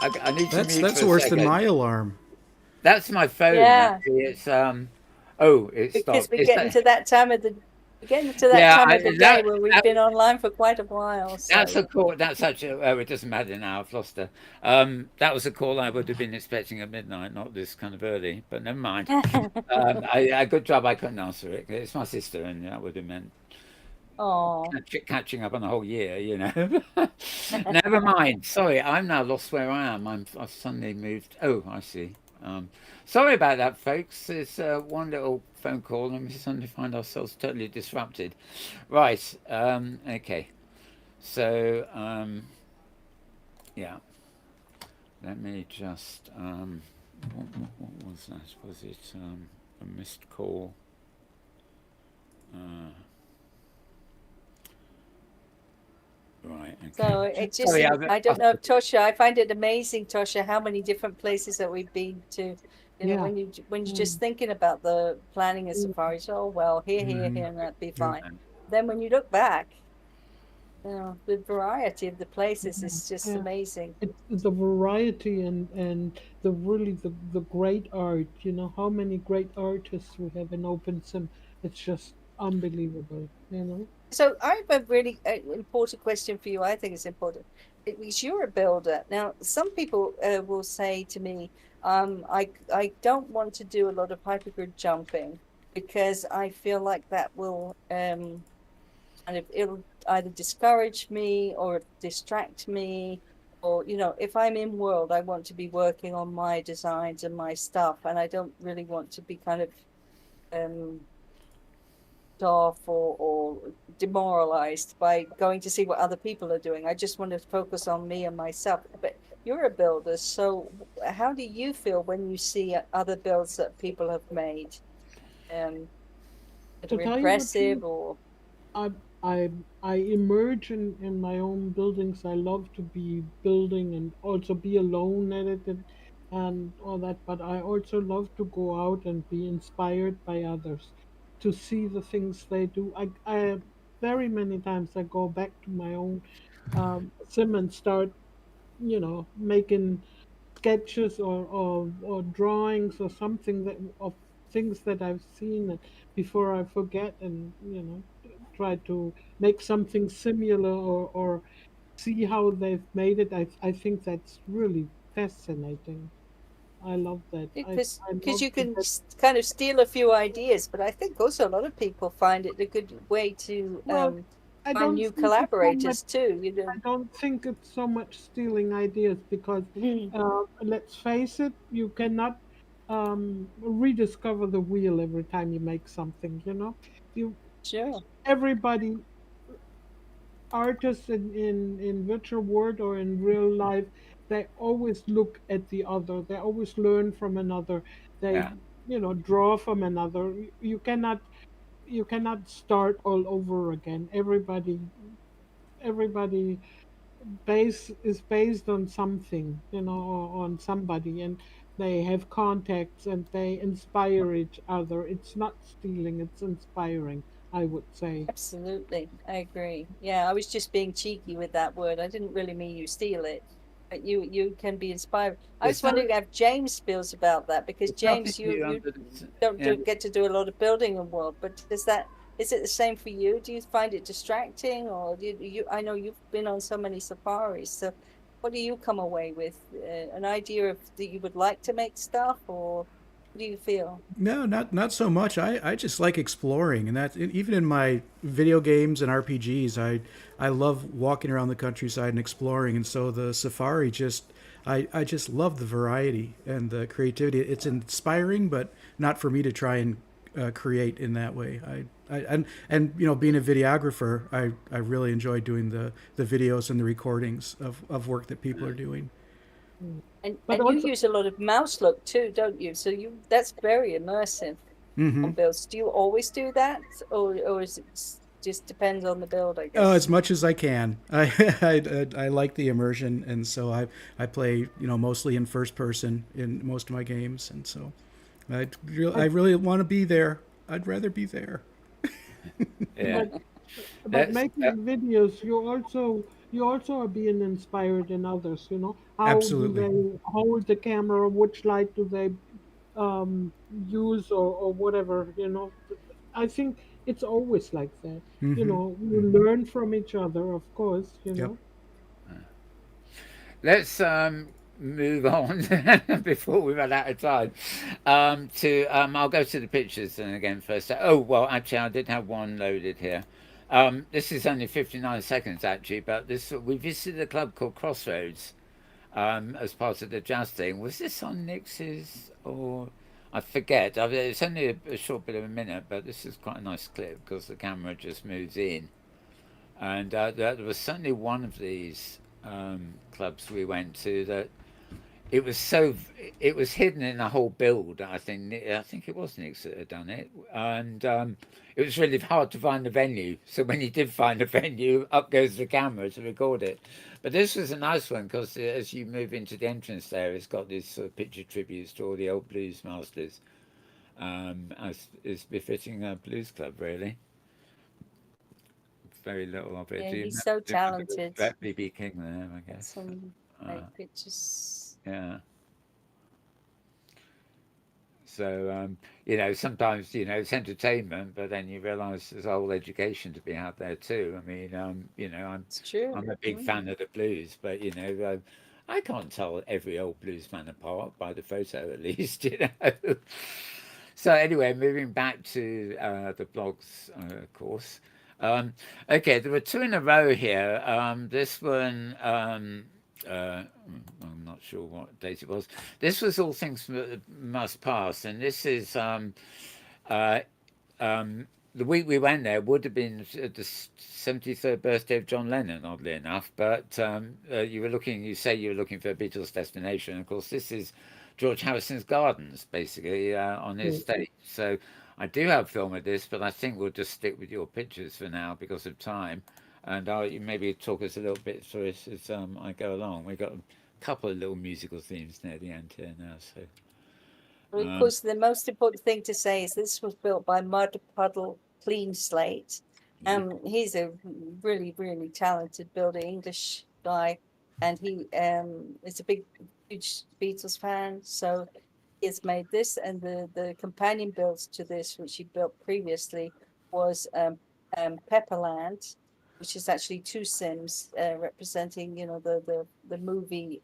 I need to That's mute that's for a worse than second. my alarm. That's my phone. Yeah, Actually, it's oh, it because stopped. we're It's getting that. to that time of the we're getting to that Yeah, time of the day where we've that been online for quite a while. that's So a call. That's such a. Oh, it doesn't matter now. I've lost her. That was a call I would have been expecting at midnight, not this kind of early. But never mind. Good job I couldn't answer it. It's my sister, and that would have meant oh, catching up on the whole year. Never mind. Sorry, I'm now lost where I am. I've suddenly moved. Oh, I see. Sorry about that, folks. It's one little phone call, and we suddenly find ourselves totally disrupted. Right. Okay. So, yeah, let me just, what was that? Was it a missed call? Uh, right, okay. so it just Sorry, I don't know if Tosha. I find it amazing, Tosha, how many different places that we've been to. Yeah. When you're just thinking about the planning a safari, so oh well, here, Mhm. and that'd be Yeah. fine. Then when you look back, the variety of the places is just Yeah. amazing. The variety and the really the great art. How many great artists we have in Opensim. It's just unbelievable. So I have a really important question for you. I think it's important. Because you're a builder. Now, some people will say to me, I don't want to do a lot of hypergrid jumping because I feel like that will kind of it'll either discourage me or distract me. Or, if I'm in world, I want to be working on my designs and my stuff, and I don't really want to be kind of um off or demoralized by going to see what other people are doing. I just want to focus on me and myself. But you're a builder, so how do you feel when you see other builds that people have made that To are tell you the impressive truth, or I I I emerge in my own buildings. I love to be building and also be alone at it and all that. But I also love to go out and be inspired by others, to see the things they do. I very many times I go back to my own sim and start, making sketches or drawings or something that of things that I've seen before I forget, and try to make something similar or see how they've made it. I think that's really fascinating. I love that. I Because love you to can get. kind of steal a few ideas, but I think also a lot of people find it a good way to Well, I find don't new think it's so much. collaborators too. I don't think it's so much stealing ideas because, Mhm. let's face it, you cannot rediscover the wheel every time you make something. You Sure, everybody, artists in virtual world or in real life, they always look at the other. They always learn from another. They Yeah. draw from another. You cannot start all over again. Everybody base is based on something, or on somebody, and they have contacts and they inspire each other. It's not stealing, it's inspiring, I would say. absolutely. I agree. Yeah, I was just being cheeky with that word. I didn't really mean you steal it, but you can be inspired. I There's was some, wondering how James feels about that because there's nothing James, you new you under the sun. don't Yeah. get to do a lot of building in world, but is it the same for you? Do you find it distracting, or do you? I know you've been on so many safaris, so what do you come away with? An idea of that you would like to make stuff, or what do you feel? No, not so much. I just like exploring, and that even in my video games and RPGs, I love walking around the countryside and exploring. And so the safari just I just love the variety and the creativity. It's inspiring, but not for me to try and create in that way. And being a videographer, I really enjoy doing the videos and the recordings of work that people are doing. Mm. And But and you also, use a lot of mouse look too, don't you? So you that's very immersive on builds. Do you always do that, or is it just depends on the build, I Oh, guess? as much as I can. I like the immersion, and so I play mostly in first person in most of my games, and so I I, really want to be there. I'd rather be there. Yeah. but but That's making videos, you also are being inspired in others. How do Absolutely. they hold the camera? Which light do they use, or whatever. I think it's always like that. Mm-hmm. You Mm-hmm. learn from each other, of course. Yep. let's move on before we run out of time. To I'll go to the pictures and again first. Oh well, actually, I did have one loaded here. This is only 59 seconds actually, but this we visited a club called Crossroads as part of the jazz thing. Was this on Nix's or I forget? I mean, it's only a short bit of a minute, but this is quite a nice clip because the camera just moves in. And there was certainly one of these clubs we went to that it was so it was hidden in a whole build. I think it was Nick that had done it, and it was really hard to find the venue. So when you did find a venue, up goes the camera to record it. But this was a nice one because as you move into the entrance there, it's got these sort of picture tributes to all the old blues masters, as is befitting a blues club, really. Very little of it. Yeah, Do you he's remember, so do you remember talented. the BB King there? I Got guess. some Uh, great pictures. yeah. So sometimes it's entertainment, but then you realise there's a whole education to be had there too. I mean, It's true. I'm a big fan of the blues, but I can't tell every old blues man apart by the photo, at least. So anyway, moving back to the blogs, of course. Um, okay, there were two in a row here. This one, I'm not sure what date it was. This was All Things Must Pass, and this is uh, the week we went there would have been the 73rd birthday of John Lennon, oddly enough. But you say you were looking for a Beatles destination. Of course, this is George Harrison's gardens, basically, on his Mm. estate. So I do have film of this, but I think we'll just stick with your pictures for now because of time. And you maybe talk us a little bit through it as I go along. We've got a couple of little musical themes near the end here now. So, Of course, the most important thing to say is this was built by Mud Puddle Clean Slate. yeah. He's a really, really talented builder, English guy, and he is a big, huge Beatles fan. So he has made this, and the companion builds to this, which he built previously, was Pepperland, which is actually two Sims representing, the movie.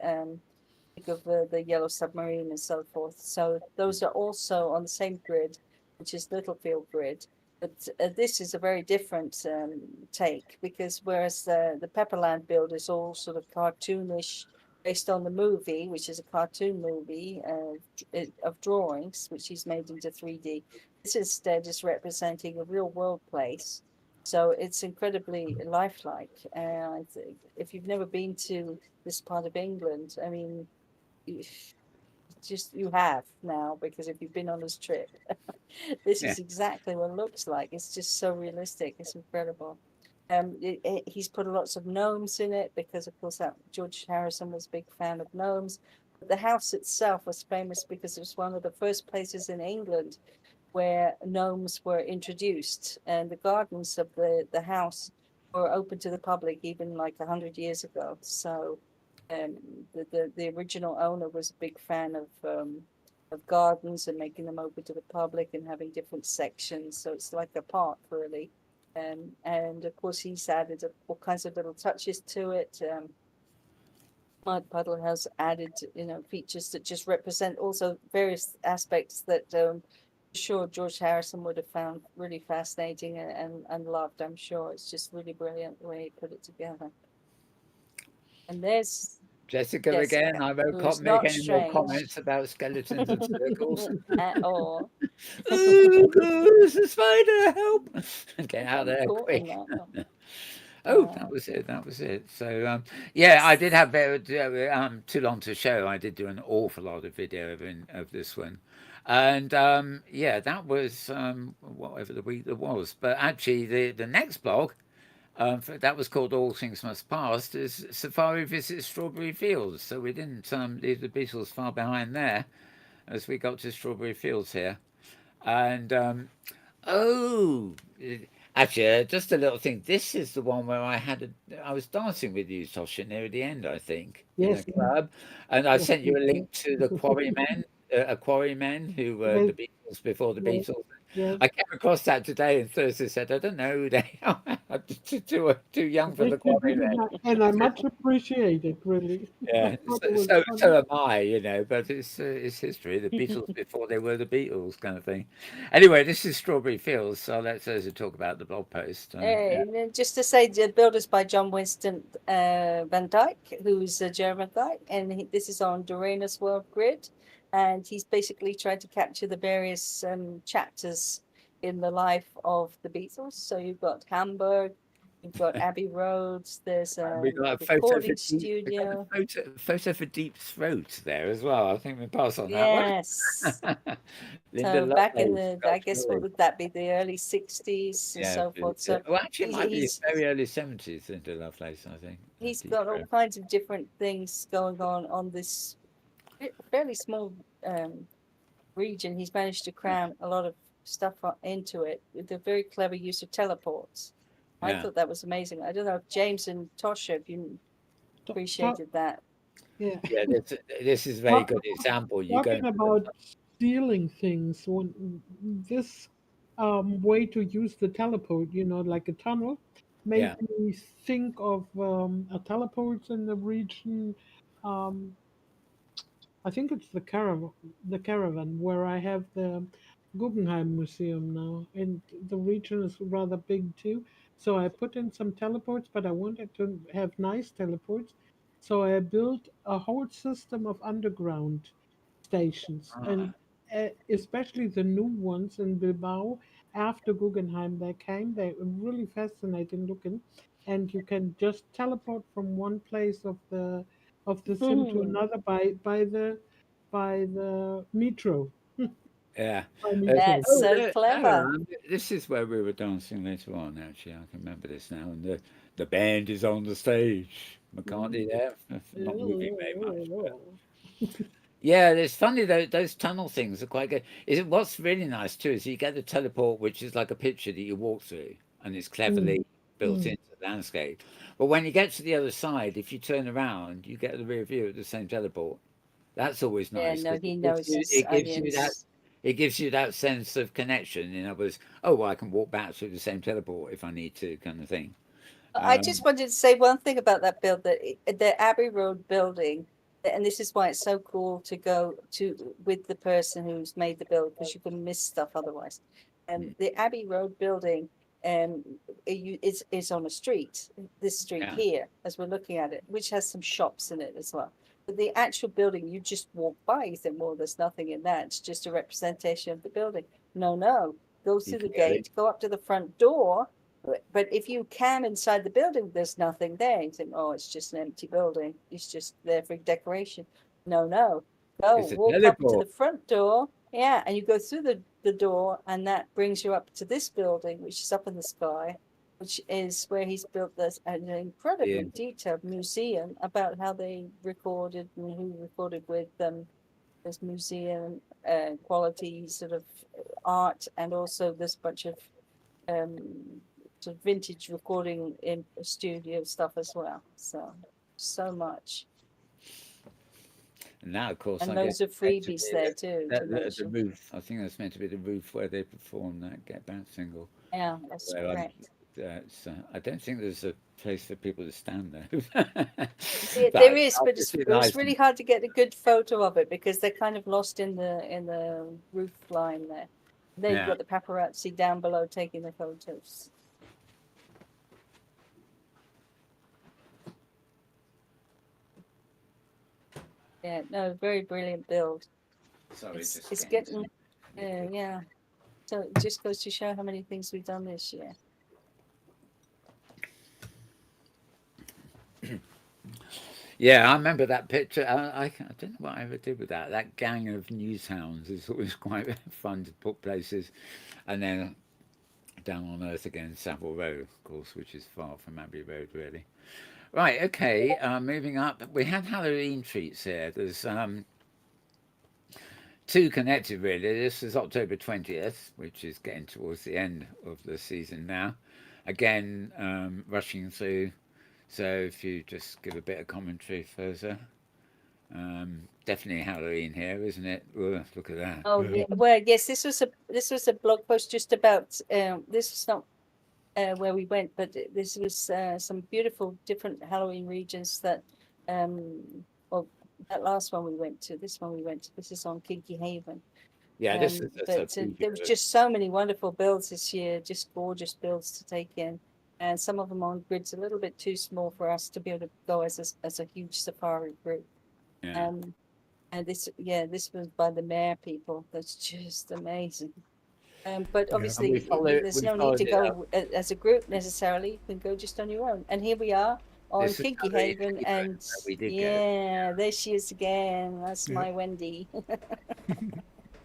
Of the Yellow Submarine and so forth. So those are also on the same grid, which is Littlefield grid. But this is a very different take because whereas the Pepperland build is all sort of cartoonish based on the movie, which is a cartoon movie of drawings, which he's made into 3D. This instead is representing a real world place. So it's incredibly lifelike. If you've never been to this part of England, I mean, just you have now because if you've been on this trip, this Yeah. is exactly what it looks like. It's just so realistic. It's incredible. He's put lots of gnomes in it because, of course, that George Harrison was a big fan of gnomes. But the house itself was famous because it was one of the first places in England where gnomes were introduced, and the gardens of the house were open to the public even like 100 years ago. So um, the original owner was a big fan of gardens and making them open to the public and having different sections. So it's like a park really. And of course he's added all kinds of little touches to it. Mud Puddle has added, features that just represent also various aspects that sure George Harrison would have found really fascinating and loved. I'm sure it's just really brilliant the way he put it together. And there's Jessica again. Jessica, I won't who is make not any more strange comments about skeletons and circles. at all. Oh, there's a spider! Help! Get out of I'm there caught in quick. that. Oh, Uh, that was it. That was it. So, yeah, I did have too long to show. I did do an awful lot of video of this one, and yeah, that was whatever the week that was. But actually, the next blog that was called All Things Must Pass is Safari Visits Strawberry Fields. So we didn't leave the Beatles far behind there, as we got to Strawberry Fields here, and oh, actually, just a little thing. This is the one where I was dancing with you, Tosha, near the end, I think, in a Yes, club, and I yes, sent you yes, a yes, link to the Quarrymen, a Quarrymen who were yes, the Beatles before the yes, Beatles. yes. I came across that today, and Thursday said, "I don't know who they are. I'm too young for the Quarrymen." And I much appreciate it, really. I Yeah, thought it so, was so funny. so am I, but it's history. The Beatles before they were the Beatles, kind of thing. Anyway, this is Strawberry Fields, so I'll let Thursday talk about the blog post. Yeah, and then just to say, the build is by John Winston Van Dyke, who's a German guy, and this is on Dorena's World Grid, and he's basically tried to capture the various chapters in the life of the Beatles. So you've got Hamburg, you've got Abbey Road, there's and a we got a photo for recording deep. We got a studio. photo for Deep Throat there as well. I think we pass on that one. Yes. Linda So back in Lovelace, the, I gosh, guess, what golly. would that be, the early 60s and Yeah, so forth. So well, actually, it he's might be he's very early 70s. Linda Lovelace, I think. he's Deep got all Throat. kinds of different things going on this fairly small region. He's managed to cram a lot of stuff into it with a very clever use of teleports. I Yeah, thought that was amazing. I don't know if James and Tosha, if you Ta- ta- appreciated that. yeah. yeah. This is a very Ta- good example. You go Talking into the about stealing things, this way to use the teleport, like a tunnel, made yeah. me think of a teleport in the region. Um, I think it's the caravan where I have the Guggenheim Museum now, and the region is rather big too. So I put in some teleports, but I wanted to have nice teleports. So I built a whole system of underground stations, and Ah, especially the new ones in Bilbao after Guggenheim they came. They were really fascinating looking, and you can just teleport from one place of the sim to Hmm. another by the metro. Yeah. I mean, so That's so clever. This is where we were dancing later on, actually. I can remember this now. And the band is on the stage. McCartney there, not moving very much. But yeah, it's funny though, those tunnel things are quite good. What's really nice too is you get the teleport, which is like a picture that you walk through, and it's mm, cleverly built mm. into the landscape. But when you get to the other side, if you turn around, you get the rear view of the same teleport. That's always Yeah, nice no, because he knows his it gives you that onions. it gives you that sense of connection. In other words, oh, well, I can walk back through the same teleport if I need to, kind of thing. I Um, just wanted to say one thing about that build, that the Abbey Road building, and this is why it's so cool to go to with the person who's made the build, because you can miss stuff otherwise. mm, The Abbey Road building um is on a street, this street yeah, here, as we're looking at it, which has some shops in it as well. But the actual building, you just walk by, you think, well, there's nothing in that. It's just a representation of the building. No, no. Go you through the can go in. gate, go up to the front door, but if you can inside the building, there's nothing there. You think, oh, it's just an empty building. It's just there for decoration. No, no. Go It's a walk up to the teleport. front door. Yeah, and you go through the door, and that brings you up to this building, which is up in the sky, which is where he's built this an Yeah, incredibly detailed museum about how they recorded and who recorded with them. This museum quality sort of art, and also this bunch of um, sort of vintage recording in studio stuff as well. So, so much. and now of course And I guess loads of it's meant to freebies be there too to the mention. roof. I think that's meant to be the roof where they perform that Get Back single. Yeah, that's Where correct. I don't think there's a place for people to stand there, There but is, but obviously it was nice. really hard to get a good photo of it because they're kind of lost in the roof line there. Then you've Yeah. got the paparazzi down below taking the photos. Yeah, no, very brilliant build. Sorry, just It's getting getting some liquid. yeah. So it just goes to show how many things we've done this year. Yeah, I remember that picture. I don't know what I ever did with that. That gang of newshounds is always quite fun to put places. And then down on Earth again, Savile Row, of course, which is far from Abbey Road, really. Right, okay, moving up. We had Halloween treats here. There's two connected, really. This is October 20th, which is getting towards the end of the season now. Again, rushing through. So if you just give a bit of commentary, Thirza. Definitely Halloween here, isn't it? Ugh, look at that. Oh yeah. Well, yes, this was a blog post just about this was not where we went, but this was some beautiful different Halloween regions that um well, that last one we went to, this one we went to, this is on Kinky Haven. Yeah, this is just a But preview there was of. just so many wonderful builds this year, just gorgeous builds to take in. And some of them on grids a little bit too small for us to be able to go as a huge safari group. Yeah. Um, and this was by the Mayor people. That's just amazing. But Yeah. And obviously, there's we no need followed to it up. go as a group necessarily. You can go just on your own. And here we are on This is Kinky Halloween Haven, Haven and where we did go. yeah, there she is again. That's Yeah. my Wendy.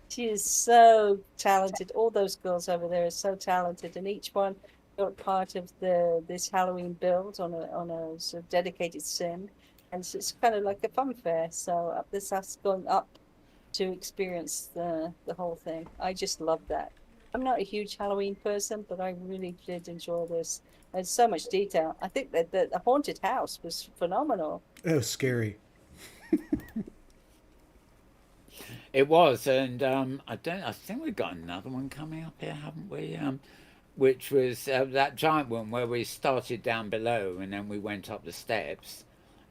She is so talented. All those girls over there are so talented, and each one got part of this Halloween build on a sort of dedicated sim, and so it's kind of like a fun fair. So this us going up to experience the whole thing. I just love that. I'm not a huge Halloween person, but I really did enjoy this. There's so much detail. I think that the haunted house was phenomenal. Oh, scary. It was, and I don't. I think we've got another one coming up here, haven't we? Which was that giant one where we started down below and then we went up the steps,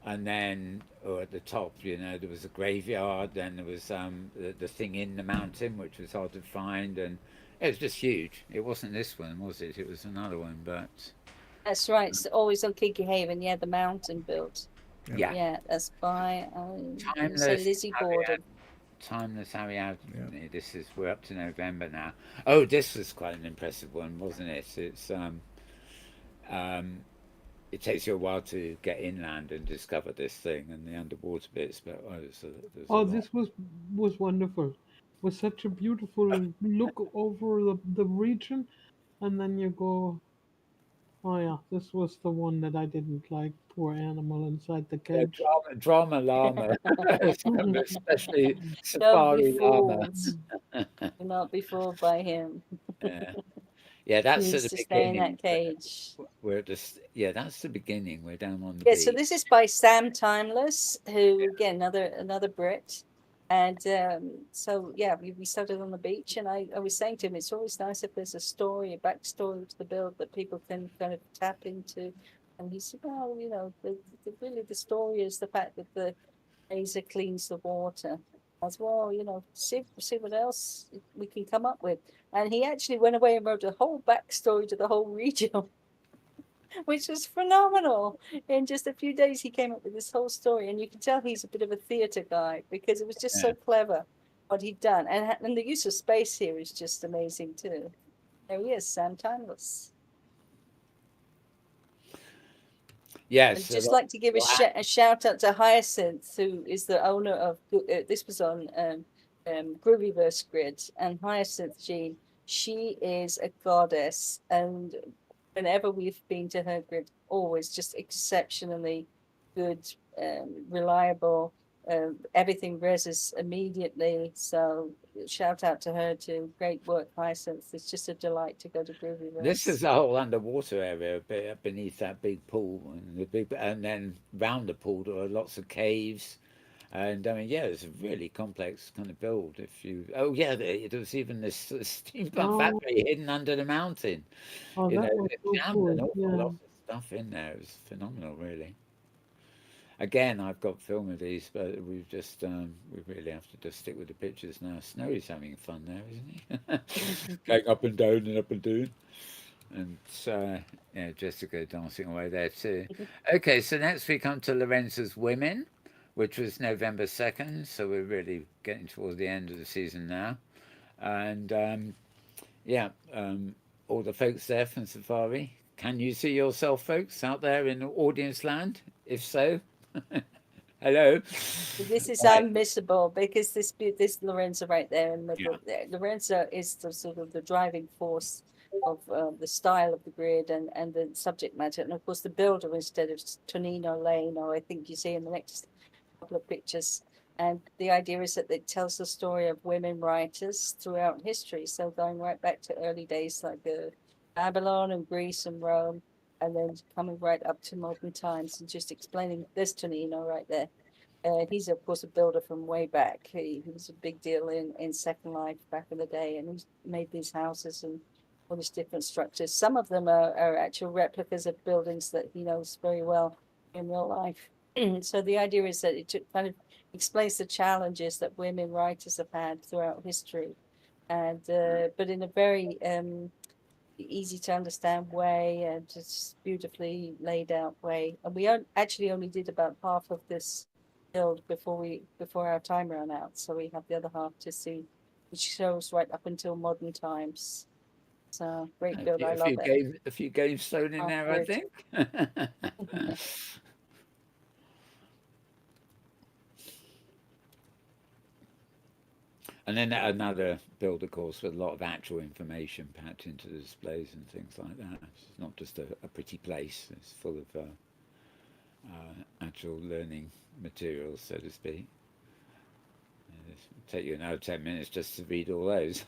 and then or at the top, there was a graveyard. Then there was the thing in the mountain, which was hard to find, and it was just huge. It wasn't this one, was it? It was another one, but That's right. It's always on Kinky Haven. Yeah, the mountain built. Yeah. yeah, Yeah, that's by so timeless. Lizzie Borden. Timeless Harry Yeah. Anthony. We're up to November now. Oh, this was quite an impressive one, wasn't it? Um, it takes you a while to get inland and discover this thing and the underwater bits, but there's a Oh, lot. this was wonderful. with such a beautiful look over the region, and then you go, oh yeah, this was the one that I didn't like. Poor animal inside the Yeah, cage. drama llama, especially Don't be safari llama. fooled. Do not be fooled by him. Yeah, yeah, He that's at needs the to stay in beginning. that cage. We're just yeah, that's the beginning. We're down on the Yeah, so beach. this is by Sam Timeless, who again another Brit. And so yeah, we started on the beach, and I was saying to him, it's always nice if there's a story, a backstory to the build that people can kind of tap into. And he said, well, you know, really the story is the fact that the laser cleans the water as well. You know, see what else we can come up with. And he actually went away and wrote a whole backstory to the whole region, which was phenomenal. In just a few days, he came up with this whole story, and you can tell he's a bit of a theatre guy because it was just Yeah. so clever what he'd done, and the use of space here is just amazing too. There he is, Sam Timeless. Yes. I'd just like to give a shout out to Hyacinth, who is the owner of this was on Groovyverse Grid, and Hyacinth Jean. She is a goddess, and whenever we've been to her grid, always just exceptionally good, reliable. Everything reses immediately. So shout out to her too. Great work, Hyacinth. It's just a delight to go to Groovyverse. This is a whole underwater area beneath that big pool, and then round the pool there are lots of caves, and I mean, yeah, it's a really complex kind of build. There was even this steampunk factory hidden under the mountain. Oh, You know, that was they so jammed an cool. awful Yeah. lot of stuff in there. It was phenomenal, really. Again, I've got film of these, but we really have to just stick with the pictures now. Snowy's having fun there, isn't he? Going up and down and up and down. And yeah, Jessica dancing away there too. Okay, so next we come to Lorenza's Women, which was November 2nd. So we're really getting towards the end of the season now. And yeah, all the folks there from Safari. Can you see yourself, folks, out there in audience land? If so, hello. This is Right. unmissable because this Lorenzo right there in the Yeah. middle there. Lorenzo is the sort of the driving force of the style of the grid and the subject matter, and of course the builder instead of Tonino Lane, or I think you see in the next couple of pictures. And the idea is that it tells the story of women writers throughout history. So going right back to early days like the Babylon and Greece and Rome, and then coming right up to modern times and just explaining this Tonino right there. He's of course a builder from way back. He was a big deal in Second Life back in the day, and he's made these houses and all these different structures. Some of them are actual replicas of buildings that he knows very well in real life. So the idea is that it kind of explains the challenges that women writers have had throughout history, and but in a very easy to understand way and just beautifully laid out way. And we actually only did about half of this build before our time ran out, so we have the other half to see, which shows right up until modern times. So great build, I love it. A few games thrown in there, I think. And then another build, of course, with a lot of actual information packed into the displays and things like that. It's not just a pretty place, it's full of actual learning materials, so to speak. It'll take you another 10 minutes just to read all those.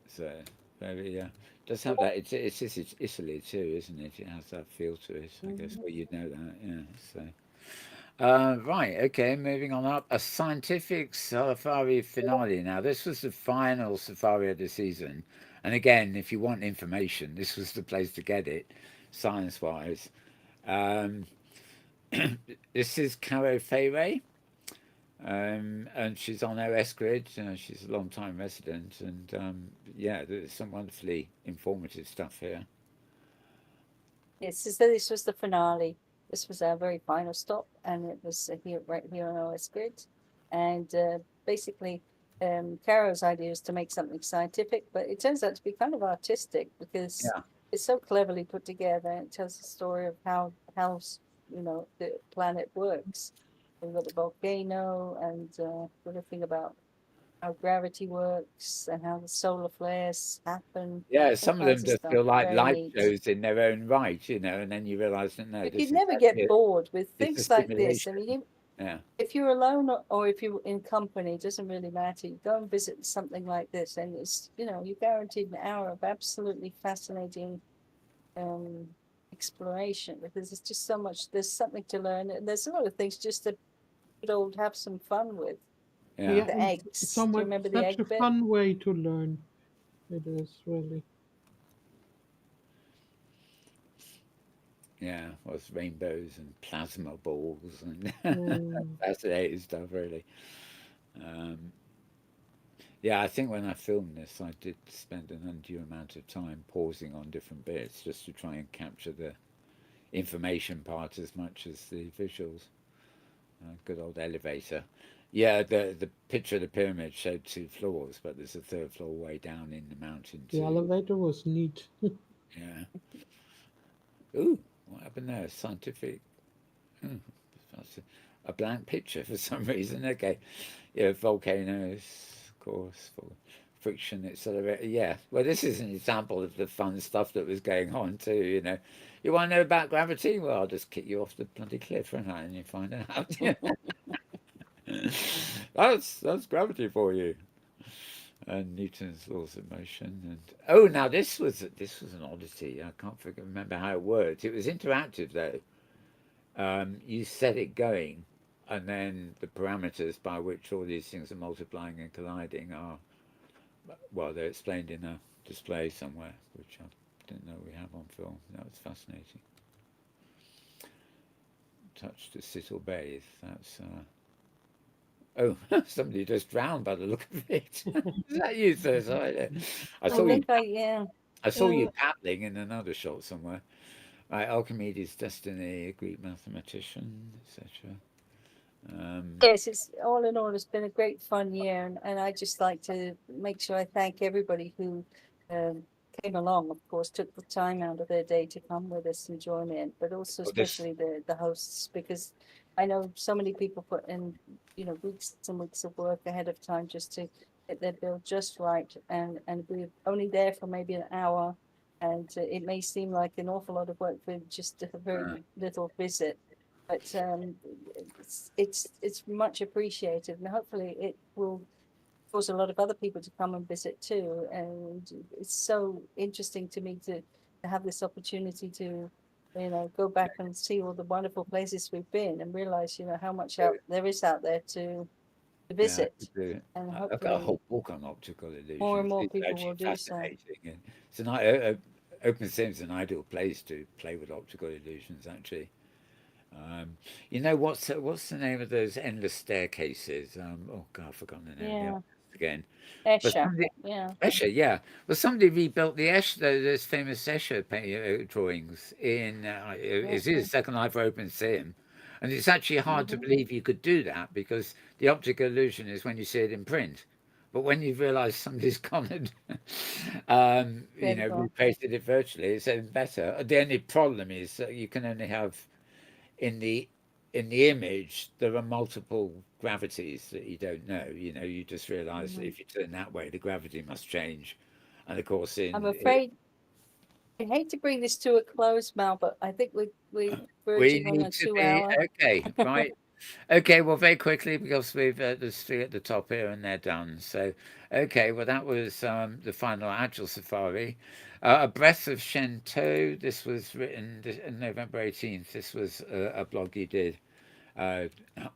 So, very, does have that. It's Italy too, isn't it? It has that feel to it. I guess, well, you'd know that, yeah. So. Right, okay, moving on up. A scientific safari finale. Now, this was the final safari of the season. And again, if you want information, this was the place to get it, science wise. Um, this is Caro Feyre, and she's on OS Grid. She's a long time resident. And yeah, there's some wonderfully informative stuff here. Yes, so this was the finale. This was our very final stop, and it was right here on OS Grid. And basically, Caro's idea is to make something scientific, but it turns out to be kind of artistic because Yeah. it's so cleverly put together. It tells the story of how the planet works. we've got the volcano and we're looking about how gravity works and how the solar flares happen. Yeah, All some of them kinds of just stuff. feel like Very light neat. shows in their own right, and then you realise that no, But this you'd is never get actually bored with it's a things like this. I simulation. mean, Yeah, if you're alone or if you're in company, it doesn't really matter. You go and visit something like this, and it's you're guaranteed an hour of absolutely fascinating um, exploration because there's just so much. There's something to learn, and there's a lot of things just to good old have some fun with. yeah, Yeah, The and eggs. Do you remember the such egg a bit? fun way to learn. It is really. yeah. Well, it's rainbows and plasma balls and Mm, fascinating stuff, really. Um, yeah, I think when I filmed this, I did spend an undue amount of time pausing on different bits just to try and capture the information part as much as the visuals. Good old elevator. Yeah, the picture of the pyramid showed two floors, but there's a third floor way down in the mountain the too. elevator was neat. Yeah. Ooh, what happened there? Scientific. Hmm, that's a blank picture for some reason. Okay. Yeah, volcanoes, of course, for friction accelerator. Yeah. Well, this is an example of the fun stuff that was going on too. You want to know about gravity? Well, I'll just kick you off the bloody cliff, and you find out. That's gravity for you. And Newton's laws of motion. And oh, now this was an oddity. I can't remember how it worked. It was interactive though. You set it going, and then the parameters by which all these things are multiplying and colliding are, well, they're explained in a display somewhere, which I didn't know we have on film. That was fascinating. Touch to sit or bathe. That's oh, somebody just drowned by the look of it. Is that you, Thirza? I I saw you. think yeah. I saw Yeah. you paddling in another shot somewhere. Right, Archimedes' destiny, a Greek mathematician, etc. Yes, it's all in all, it's been a great fun year, and I just like to make sure I thank everybody who um, came along. Of course, took the time out of their day to come with us and join in, but also Well, this, especially the hosts because I know so many people put in weeks and weeks of work ahead of time just to get their bill just right, and we're only there for maybe an hour, and it may seem like an awful lot of work for just a very uh, little visit, but it's much appreciated, and hopefully it will cause a lot of other people to come and visit too. And it's so interesting to me to have this opportunity to go back and see all the wonderful places we've been and realize how much out there is out there to yeah, visit, and I've got a hopefully whole book on optical more and illusions. more It's people will actually do so. fascinating, and it's Opensim's an ideal place to play with optical illusions. Actually, what's the name of those endless staircases? Oh God, I've forgotten the name of the Yeah. artist again. But Escher. somebody Yeah. Escher, yeah. Well, somebody rebuilt the those famous Escher drawings in Yeah. is his Second Life for Open Sim, and it's actually hard to Hmm. believe you could do that because the optical illusion is when you see it in print. But when you realise somebody's gone and Incredible. recreated it virtually, it's even better. The only problem is that you can only have in the image there are multiple gravities that you don't know. You just realise that Hmm. if you turn that way, the gravity must change. And of course, I'm afraid I hate to bring this to a close, Mal, but I think we're we verging on a need to two be hour. okay, right? Okay, well, very quickly because there's three at the top here and they're done. So, okay, well, that was the final Agile Safari. A Breath of Shentou. This was written November 18th. This was a blog you did uh,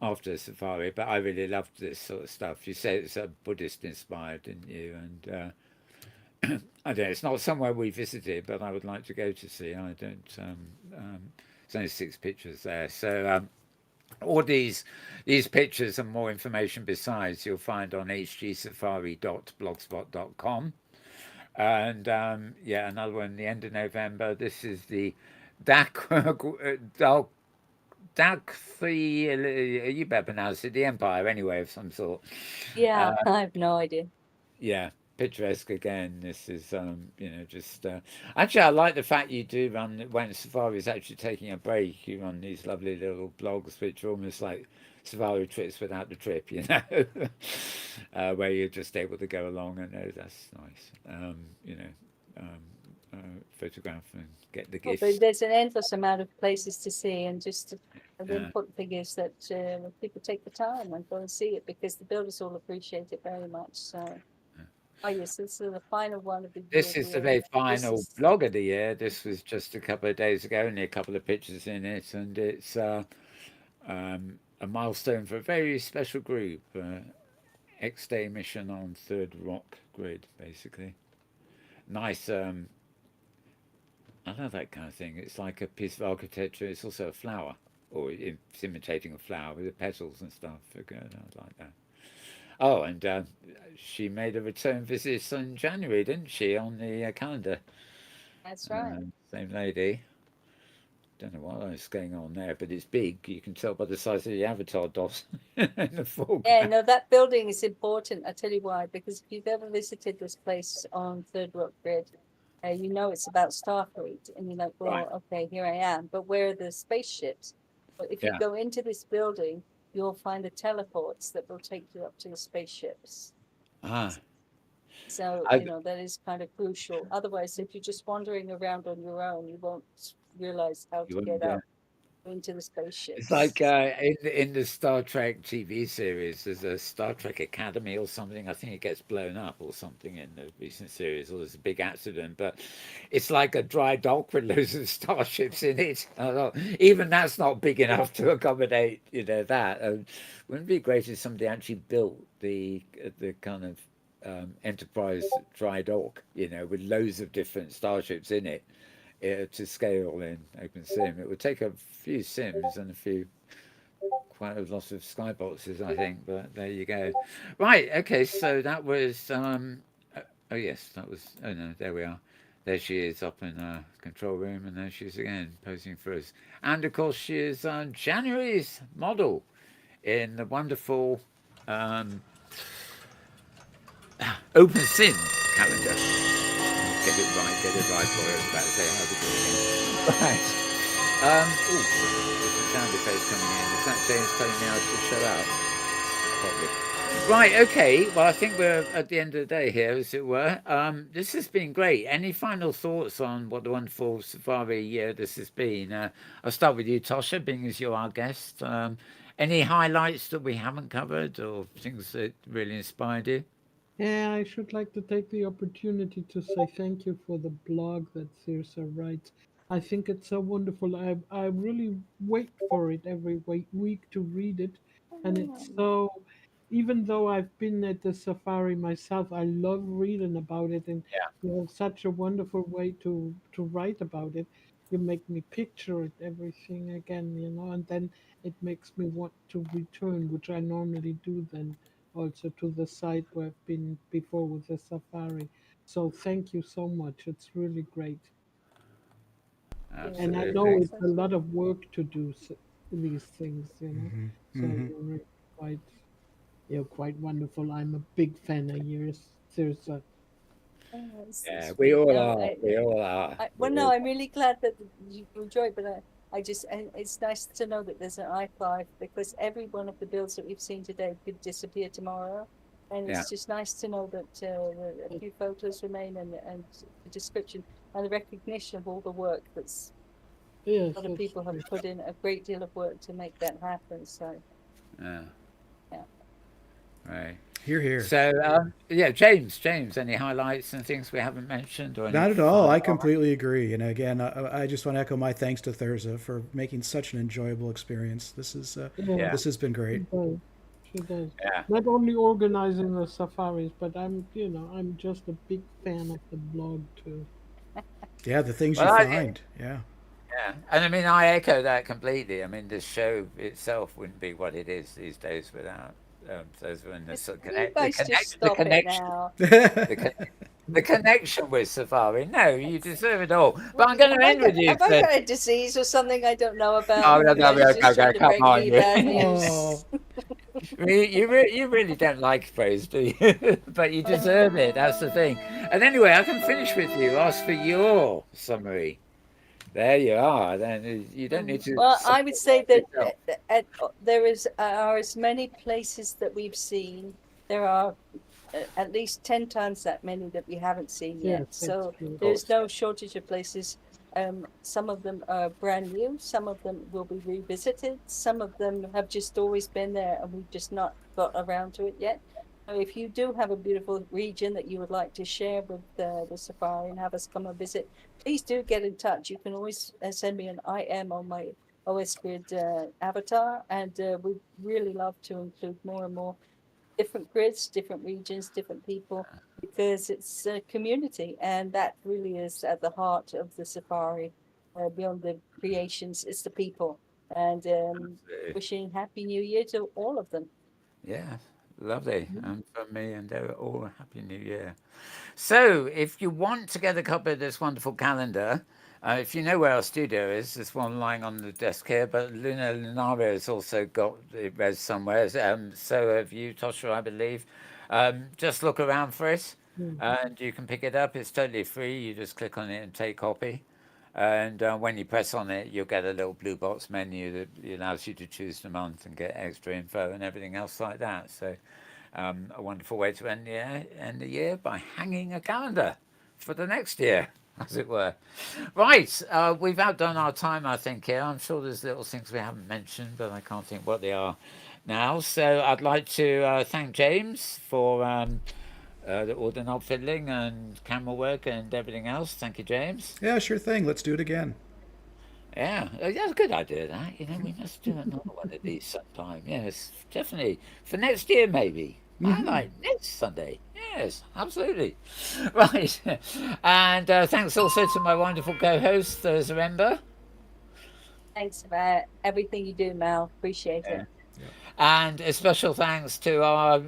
after Safari, but I really loved this sort of stuff. You say it's Buddhist inspired, didn't you? And I don't know, it's not somewhere we visited, but I would like to go to see. I don't. It's only six pictures there, so all these pictures and more information besides you'll find on hgsafari.blogspot.com. And yeah, another one, the end of November. This is the Dak Dak the you better pronounce it. The Empire, anyway, of some sort. Yeah, Uh, I have no idea. yeah. picturesque again. This is, just actually, I like the fact you do run when Safari is actually taking a break. You run these lovely little blogs, which are almost like Safari trips without the trip, where you're just able to go along. And that's nice. Um, photograph and get the Well, gifts. there's an endless amount of places to see, and just the Yeah. important thing is that people take the time and go and see it, because the builders all appreciate it very much. So, oh yes, this is the final one of the year. This is the very final is blog of the year. This was just a couple of days ago, only a couple of pictures in it, and it's a milestone for a very special group. X-Day mission on Third Rock Grid, basically. Nice. I love that kind of thing. It's like a piece of architecture. It's also a flower, or it's imitating a flower with the petals and stuff. Good. I like that. Oh, and she made a return visit in January, didn't she, on the calendar? That's right. Same lady. Don't know what is going on there, but it's big. You can tell by the size of the avatar dots in the foreground. Yeah, no, that building is important. I'll tell you why. Because if you've ever visited this place on Third Rock Grid, you know it's about Starfleet, and you're like, well, Right. okay, here I am. But where are the spaceships? But if you Yeah. go into this building, you'll find the teleports that will take you up to the spaceships. Ah, So, I, that is kind of crucial. Otherwise, if you're just wandering around on your own, you won't realize how you to wouldn't get be. up into the It's spaceships. like in the Star Trek TV series, there's a Star Trek Academy or something. I think it gets blown up or something in the recent series, or there's a big accident. But it's like a dry dock with loads of starships in it. Even that's not big enough to accommodate, that. Wouldn't it be great if somebody actually built the kind of Enterprise dry dock, with loads of different starships in it, to scale in Opensim? It would take a few sims and quite a lot of skyboxes, I think. But there you go. Right. Okay. So that was. Oh yes, that was. Oh no, there we are. There she is up in the control room, and there she is again posing for us. And of course, she is January's model in the wonderful um, Opensim calendar. Get it right, boy. I was about to say how to do it. Right. Different sound effects coming in. Is that James telling me I should shut up? Probably. Right, okay. Well, I think we're at the end of the day here, as it were. This has been great. Any final thoughts on what the wonderful safari year this has been? I'll start with you, Tosha, being as you're our guest. Any highlights that we haven't covered or things that really inspired you? Yeah, I should like to take the opportunity to say thank you for the blog that Thirza writes. I think it's so wonderful. I really wait for it every week to read it, and it's so. Even though I've been at the safari myself, I love reading about it, and you have such a wonderful way to write about it. You make me picture it everything again, and then it makes me want to return, which I normally do then also to the site where I've been before with the safari. So thank you so much. It's really great. And I know Absolutely. it's a lot of work to do these things. So Hmm. you're really quite wonderful. I'm a big fan of yours. There's a Oh, it's Yeah, we sweet. all No, are. We all are. We well, no, all I'm really glad that you enjoy it, but it's nice to know that there's an i5, because every one of the builds that we've seen today could disappear tomorrow. And Yeah, it's just nice to know that a few photos remain, and the description and the recognition of all the work that's yes, a lot of that's people have great. put in a great deal of work to make that happen. So, yeah, yeah. right. Here, here. So, yeah, James, any highlights and things we haven't mentioned or any Not at all. final I comments? completely agree. And again, I just want to echo my thanks to Thurza for making such an enjoyable experience. Yeah, Yeah, This has been she great. does. She does. yeah. Not only organizing the safaris, but I'm just a big fan of the blog too. Yeah, the things you Well, find. Yeah. yeah, and I mean, I echo that completely. I mean, the show itself wouldn't be what it is these days without those and the sort of You guys just the stop it connection, now. the con- the connection with Safari. No, you deserve it all. But I'm Have going to I end with got you. have I So, got a disease or something I don't know about? oh, And no, you no, guys are no, just go, go, trying to come bring on, me you. bad Oh, news. You really don't like praise, do you? But you deserve it. That's the thing. And anyway, I can finish with you. Ask for your summary. There you are. Then you don't need to Well, sum I would it say up that yourself. there are as many places that we've seen. There are at least 10 times that many that we haven't seen Yes, yet. that's So true. there's Course. no shortage of places. Some of them are brand new, some of them will be revisited, some of them have just always been there and we've just not got around to it yet. So if you do have a beautiful region that you would like to share with the safari and have us come and visit, please do get in touch. You can always send me an IM on my OS Grid avatar, and we'd really love to include more and more different grids, different regions, different people, because it's a community, and that really is at the heart of the safari. Beyond the creations, it's the people, and wishing Happy New Year to all of them. Yeah, lovely. And from me and they're all happy New Year. So, if you want to get a copy of this wonderful calendar, if you know where our studio is, there's one lying on the desk here, but Luna Lunaria has also got it read somewhere. So have you, Tosha, I believe. Just look around for it and you can pick it up. It's totally free. You just click on it and take copy. And when you press on it, you'll get a little blue box menu that allows you to choose the month and get extra info and everything else like that. So a wonderful way to end the year by hanging a calendar for the next year, as it were. Right, we've outdone our time, I think, here. I'm sure there's little things we haven't mentioned, but I can't think what they are now. So I'd like to thank James for all the knob fiddling and camera work and everything else. Thank you, James. Yeah, sure thing. Let's do it again. Yeah, that's a good idea. That we must do another one of these sometime. Yes, definitely for next year, maybe. I like next Sunday. Yes, absolutely. Right, and thanks also to my wonderful co-host, Thirza Ember, Thanks for everything you do, Mel. Appreciate it. and a special thanks to our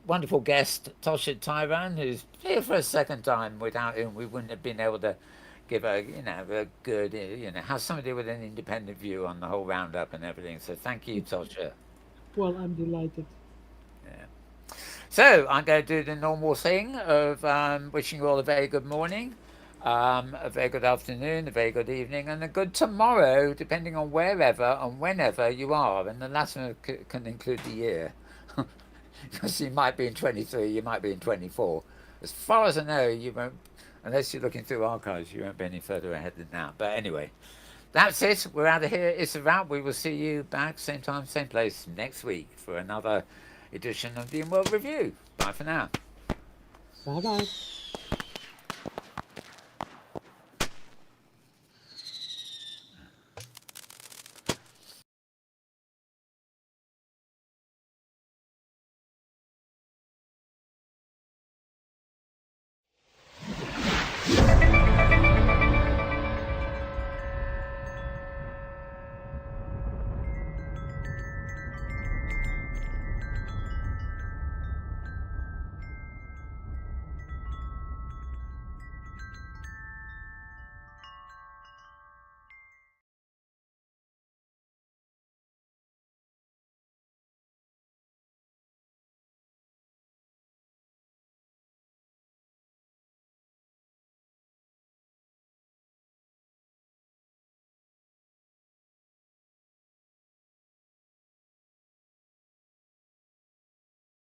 wonderful guest, Tosha Tyran, who's here for a second time. Without whom, we wouldn't have been able to give a good have somebody with an independent view on the whole roundup and everything. So thank you, Tosha. Well, I'm delighted. Yeah. So I'm going to do the normal thing of wishing you all a very good morning, a very good afternoon, a very good evening, and a good tomorrow, depending on wherever and whenever you are. And the latter can include the year. Because you might be in 23, you might be in 24. As far as I know, you won't, unless you're looking through archives, you won't be any further ahead than that. But anyway, that's it. We're out of here. It's a wrap. We will see you back, same time, same place next week for another edition of the Inworld Review. Bye for now. Bye bye.